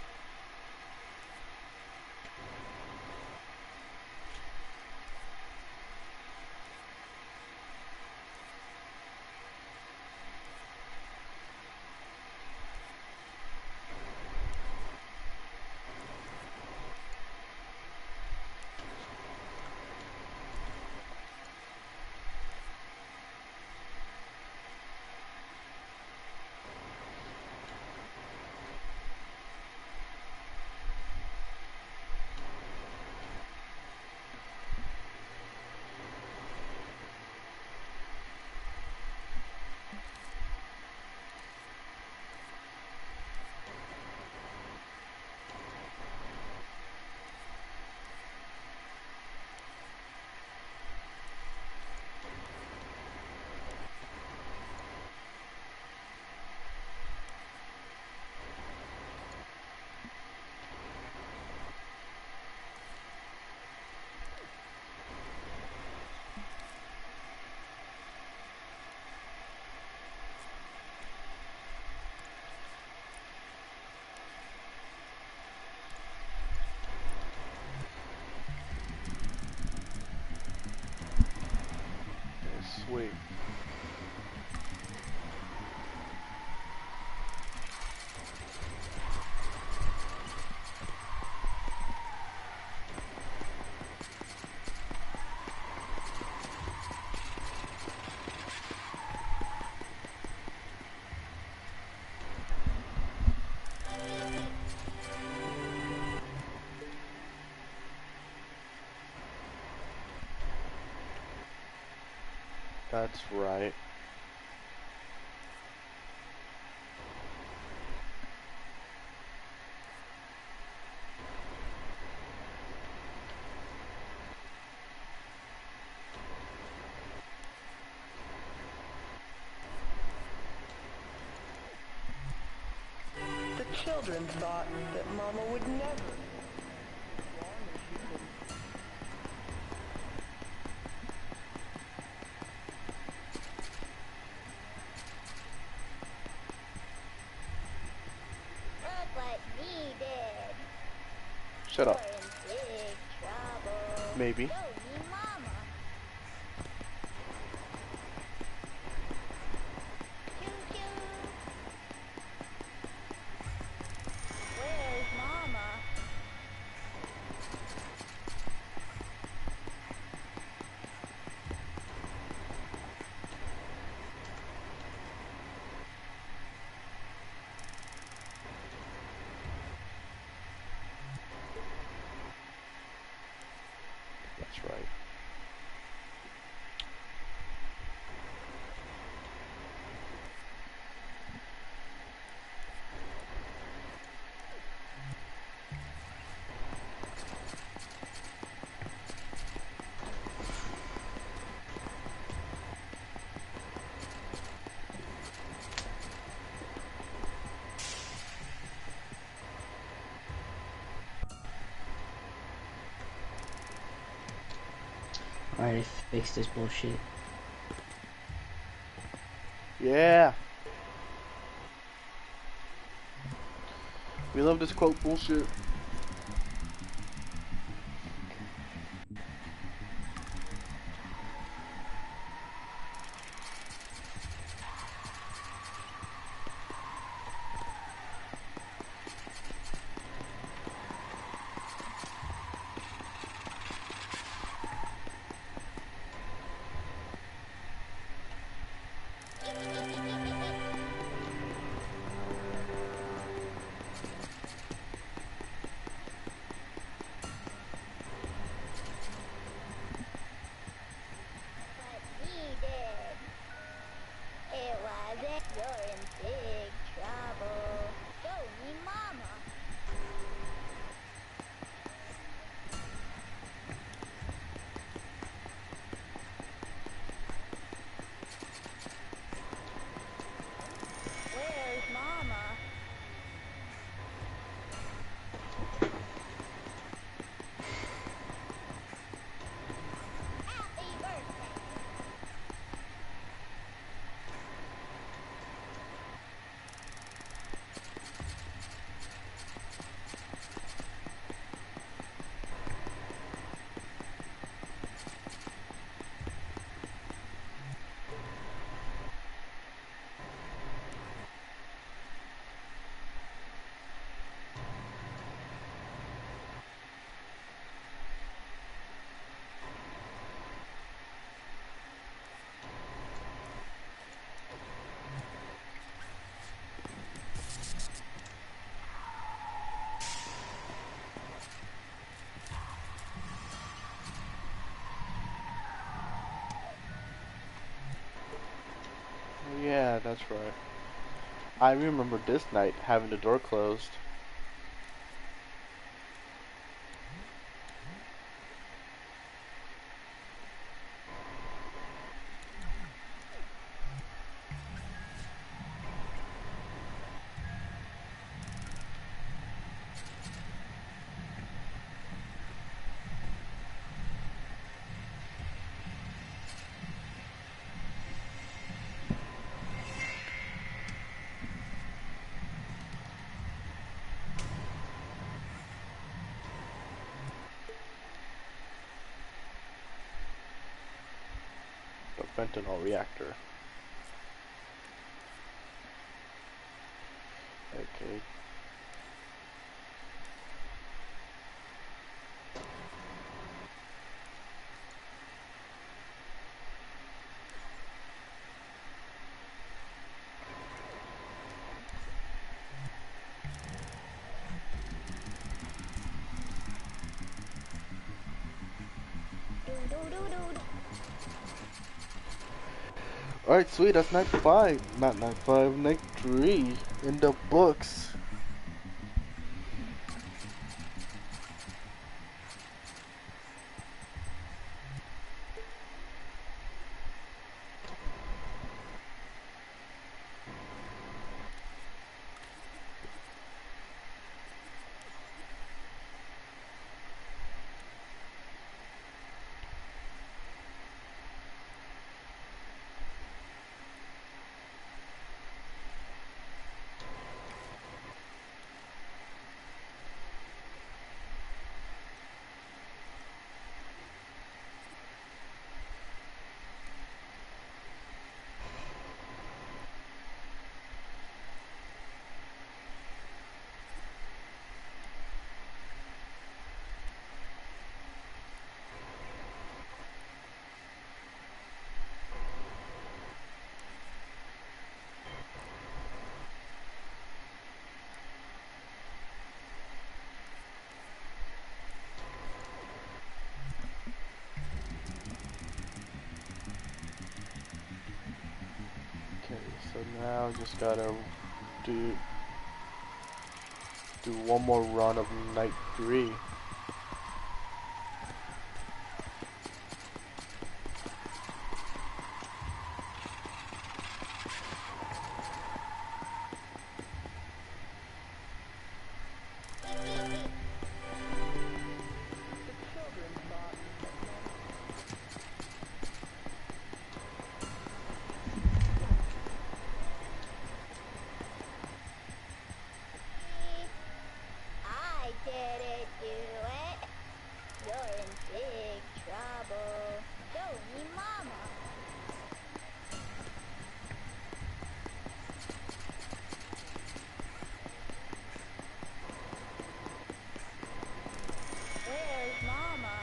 That's right. The children thought that Mama would never, as long as she could. Look what me did. Shut You're up. in big trouble. Maybe. Show me mama. Choo choo. Where's mama? That's right. Alright, fix this bullshit. Yeah. We love this quote bullshit. What me did. It wasn't. You're in big trouble. Show me mama. Where's mama? Happy birthday. Yeah, that's right. I remember this night having the door closed. The fentanyl reactor. Okay. Do do do do. Alright, sweet, that's night 5. Not night 5, night 3 in the books. Okay, so now just gotta do one more run of night 3. I didn't do it. You're in big trouble. Show me mama. Where's mama?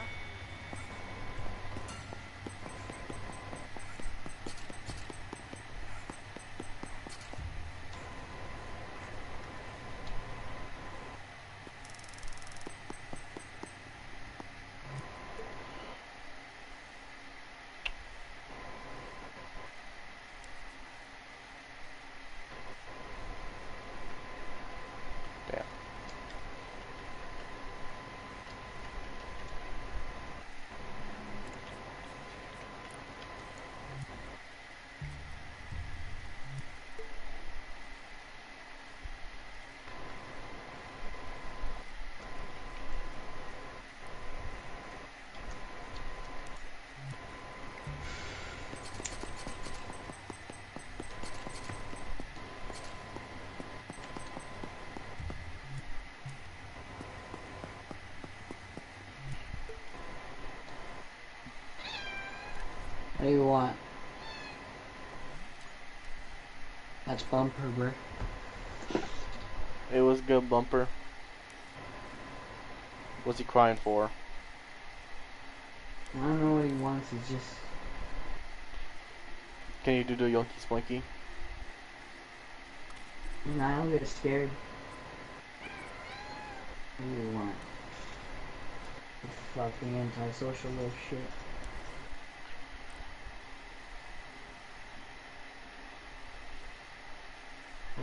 Damn. What do you want? That's bumper, bro. It was good, Bumper. What's he crying for? I don't know what he wants, he's just... Can you do the Yonky Splinky? I don't get scared. What do you want? You fucking antisocial little shit.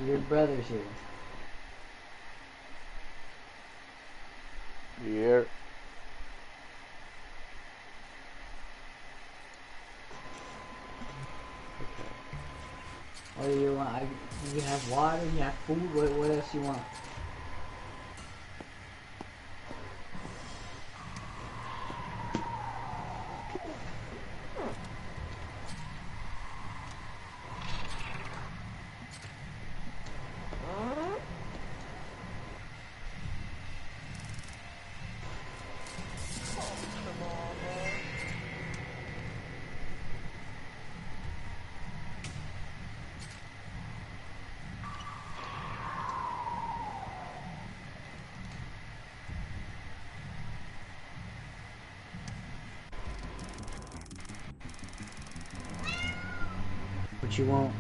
Your brother's here. Yeah. What do you want? You have water, you have food, what else you want? What you want?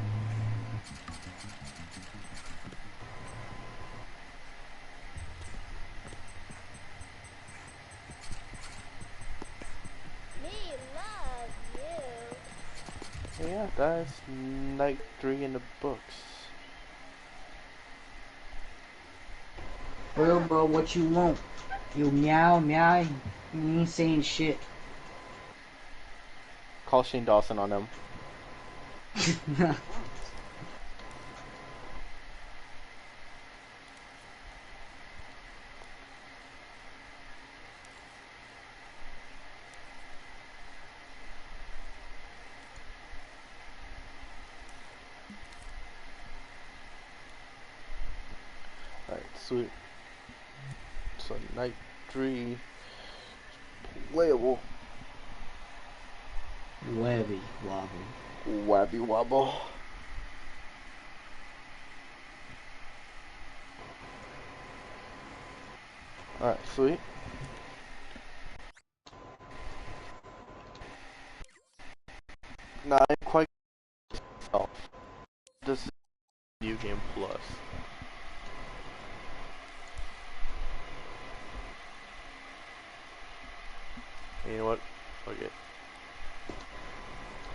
Me love you. Yeah, that's night 3 in the books. Well, bro, what you want? You meow, meow. You ain't saying shit. Call Shane Dawson on him. Alright, sweet. So night 3 playable. Webby wobble. Wabby wobble. Alright, sweet. Now I'm quite myself. This is New Game Plus. And you know what? Fuck it.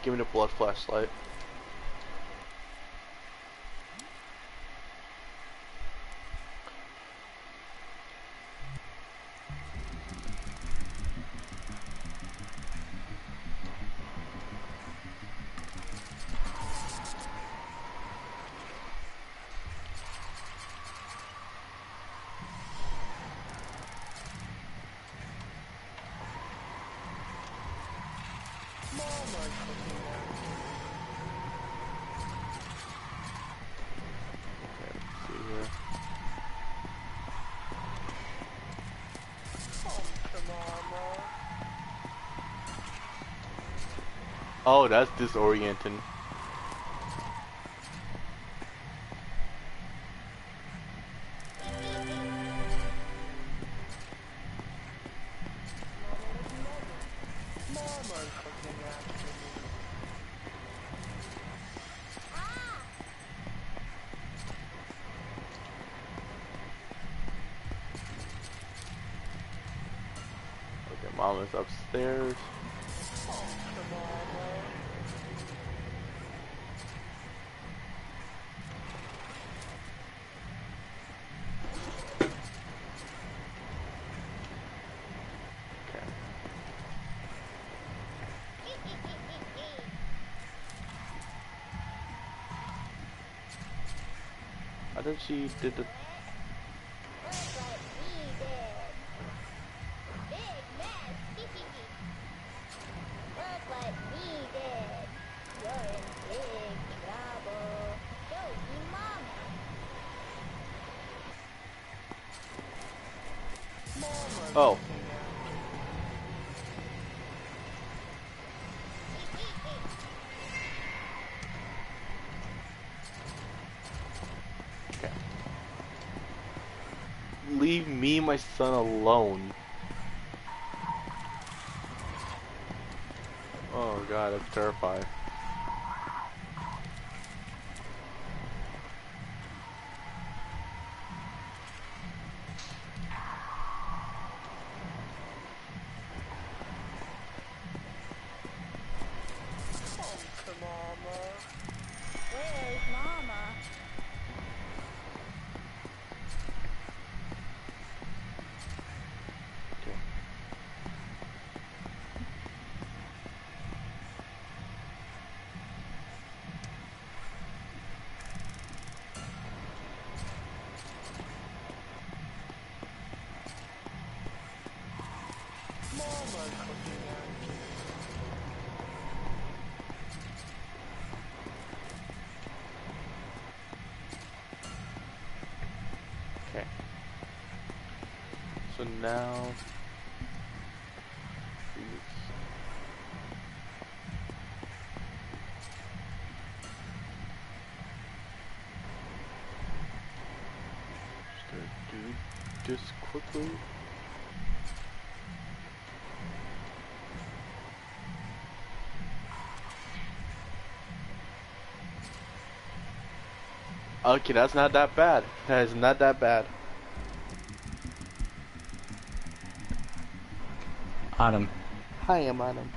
Give me the blood flashlight. Okay, let's see here. Oh, that's disorienting. Okay, Mom is upstairs. Okay. I thought she did the. Look what we did. Big mess. Look what we did. You're in big trouble. Show me mama. Oh. Okay. Leave me and my son alone. Oh god, that's terrifying. Where's mama? Okay. Okay. So now. Just gonna do this quickly. Okay, that's not that bad. That is not that bad. Autumn. Hi, I'm Adam.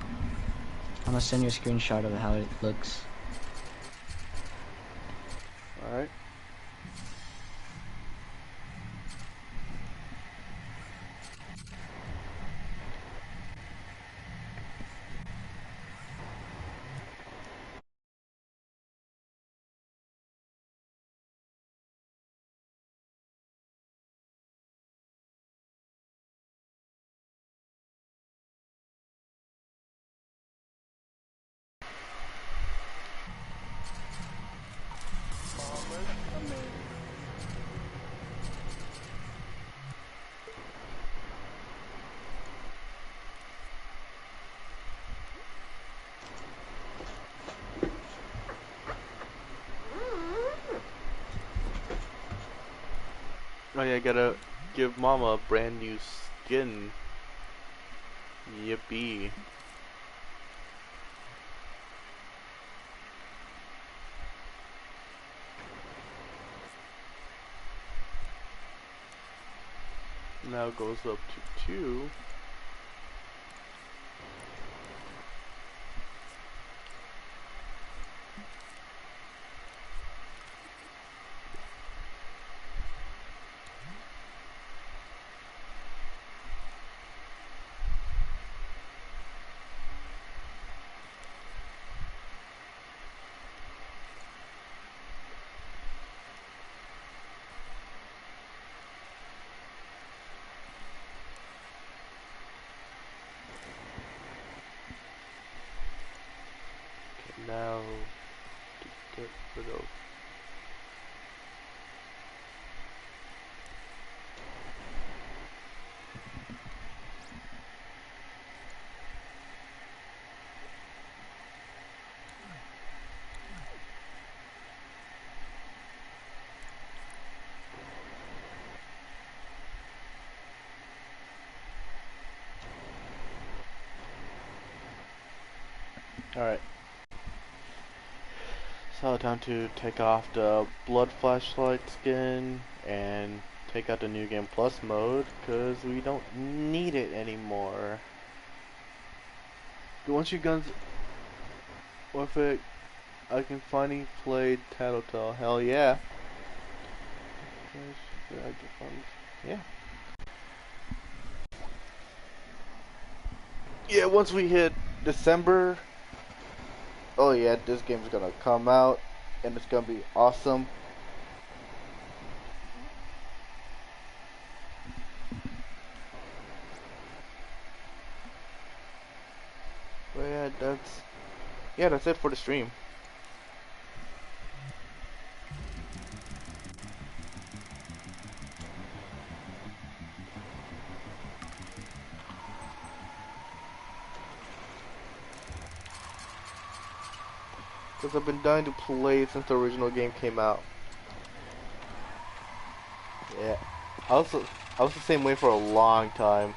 I'm gonna send you a screenshot of how it looks. Alright. Oh yeah, I gotta give Mama a brand new skin. Yippee. Now it goes up to 2. Okay, now to get rid of. Alright. So time to take off the blood flashlight skin and take out the new game plus mode because we don't need it anymore. Once your guns with it, I can finally play Tattletail. Hell yeah. Yeah. Yeah, once we hit December, oh yeah, this game's gonna come out and it's gonna be awesome. But yeah, that's it for the stream. Because I've been dying to play it since the original game came out. Yeah, I was the same way for a long time.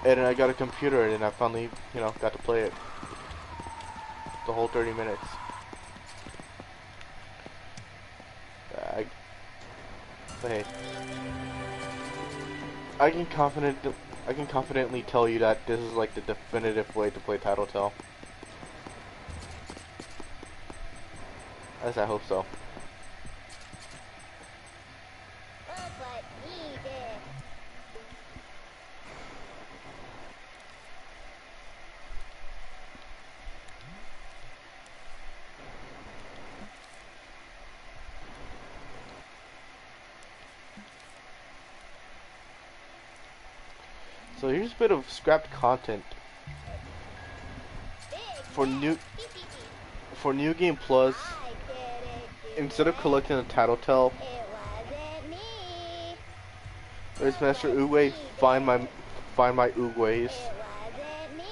And then I got a computer and then I finally, got to play it. The whole 30 minutes. But hey, I can confidently tell you that this is like the definitive way to play Tattletail. At least I hope so. Oh, but he did. So here's a bit of scrapped content Big for man. new Beep, beep, beep. for New Game Plus. I didn't do Instead of it. collecting a Tattletail, It wasn't me. there's Oh, Master but Uwe. he Find my did. Uguays. It wasn't me.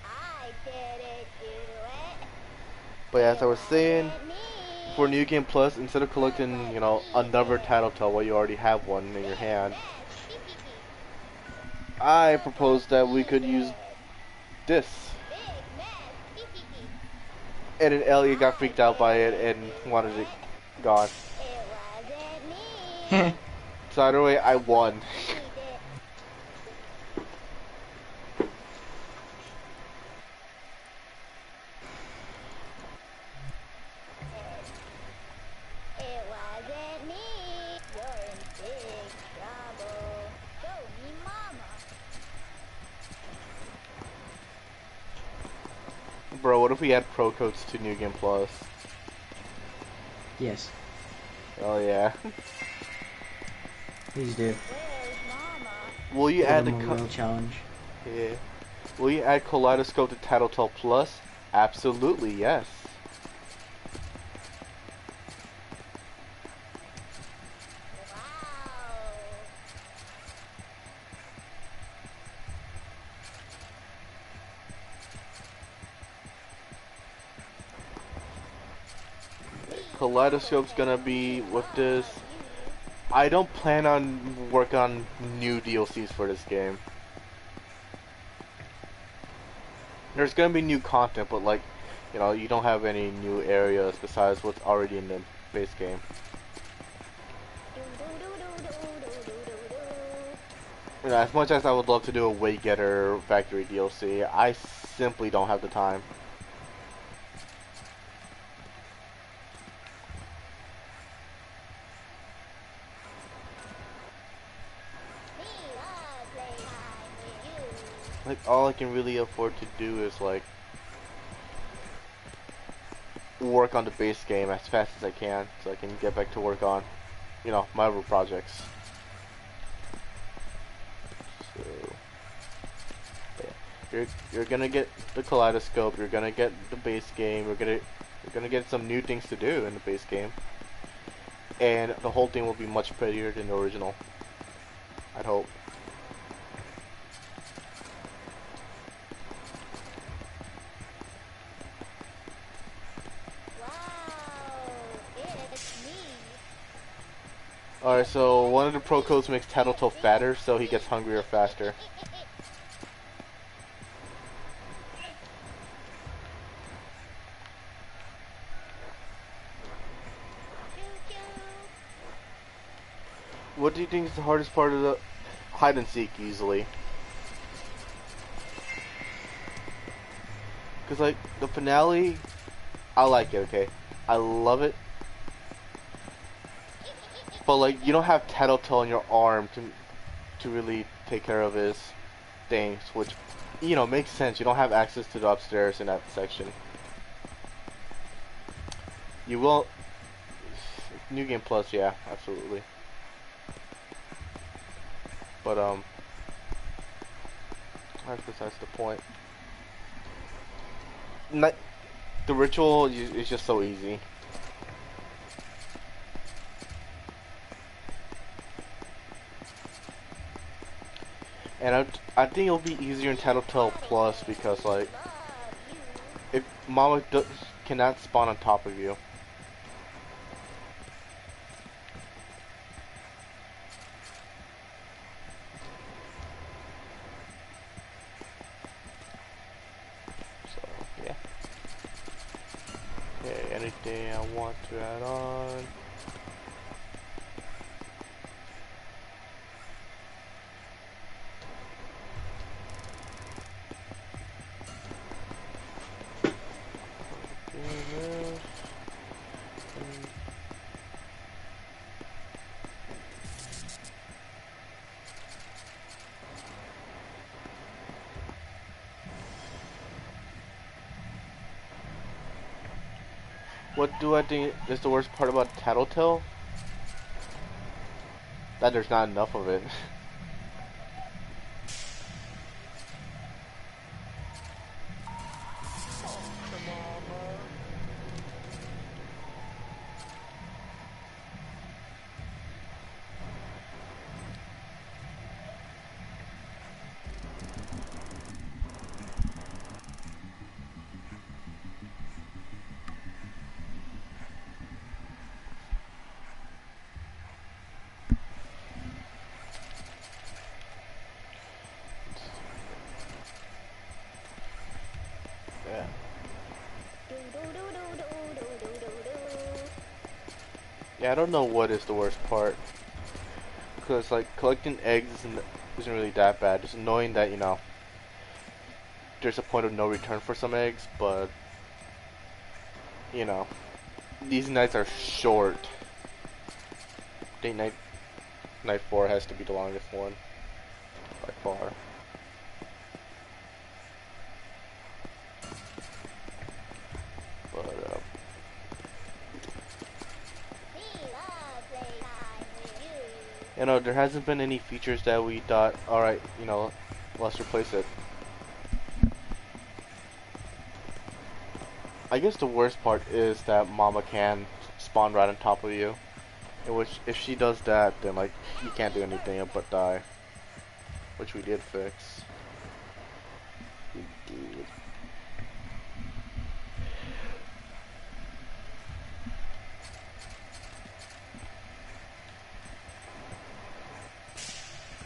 I didn't do it. But as I was saying, Wasn't me. for New Game Plus, instead of collecting, another Tattletail while you already have one in your hand, Beep, beep, beep. I Oh, proposed but that we he could use did. this. Big mess. Beep, beep, beep. And then Elliot got freaked out by it and wanted it gone. It wasn't me. So either way, I won. He did. Bro, what if we add pro codes to New Game Plus? Yes, Oh yeah. please do. Where's Mama? Will you Give add them a real challenge. yeah. Will you add Kaleidoscope to Tattletail Plus? Absolutely, yes. Wow. Kaleidoscope's gonna be with this. I don't plan on work on new DLCs for this game. There's gonna be new content, but like, you know, you don't have any new areas besides what's already in the base game. You know, as much as I would love to do a Weight Getter Factory DLC, I simply don't have the time. Me love playtime with you. Like, all I can really afford to do is like work on the base game as fast as I can, so I can get back to work on, you know, my other projects. So, yeah. You're gonna get the Kaleidoscope. You're gonna get the base game. You're gonna get some new things to do in the base game, and the whole thing will be much prettier than the original. I'd hope. Wow, it's me. Alright, so one of the pro codes makes Tattletail fatter, so he gets hungrier faster. Choo-choo. What do you think is the hardest part of the hide and seek easily? Because like the finale, I like it, okay? I love it. But like you don't have Tattletail in your arm to really take care of his things, which, you know, makes sense. You don't have access to the upstairs in that section. You will. New Game Plus, yeah, absolutely. But that's besides the point. Not, the ritual is just so easy. And I think it'll be easier in Tattletail Plus because like Love you. if Mama cannot spawn on top of you. So yeah. Okay, anything I want to add on? What do I think is the worst part about Tattletail? That there's not enough of it. Yeah. Yeah, I don't know what is the worst part. Because, like, collecting eggs isn't really that bad. It's annoying that, you know, there's a point of no return for some eggs, but, you know, these nights are short. I think night 4 has to be the longest one, by far. You know, there hasn't been any features that we thought, alright, you know, let's replace it. I guess the worst part is that Mama can spawn right on top of you. In which, if she does that, then like, you can't do anything but die. Which we did fix. We did.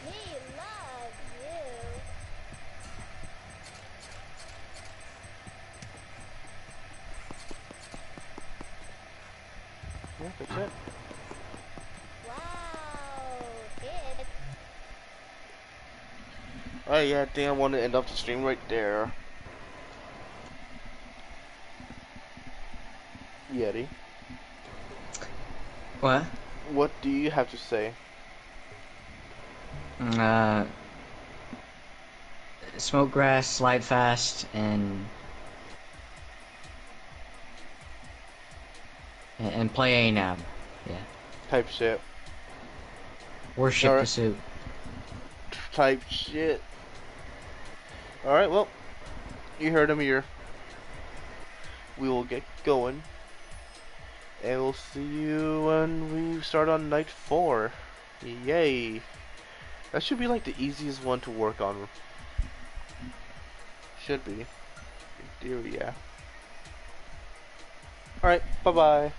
Me love you. Yeah, that's it. Wow. Kid. Oh yeah, I think I want to end up the stream right there. Yeti, What? what do you have to say? Smoke grass, slide fast, and play ANAB. Yeah. Type shit. Worship the Alright. suit. Type shit. Alright, well, you heard him here. We will get going. And we'll see you when we start on night 4. Yay. That should be like the easiest one to work on. Should be. In theory, yeah. Alright, bye bye.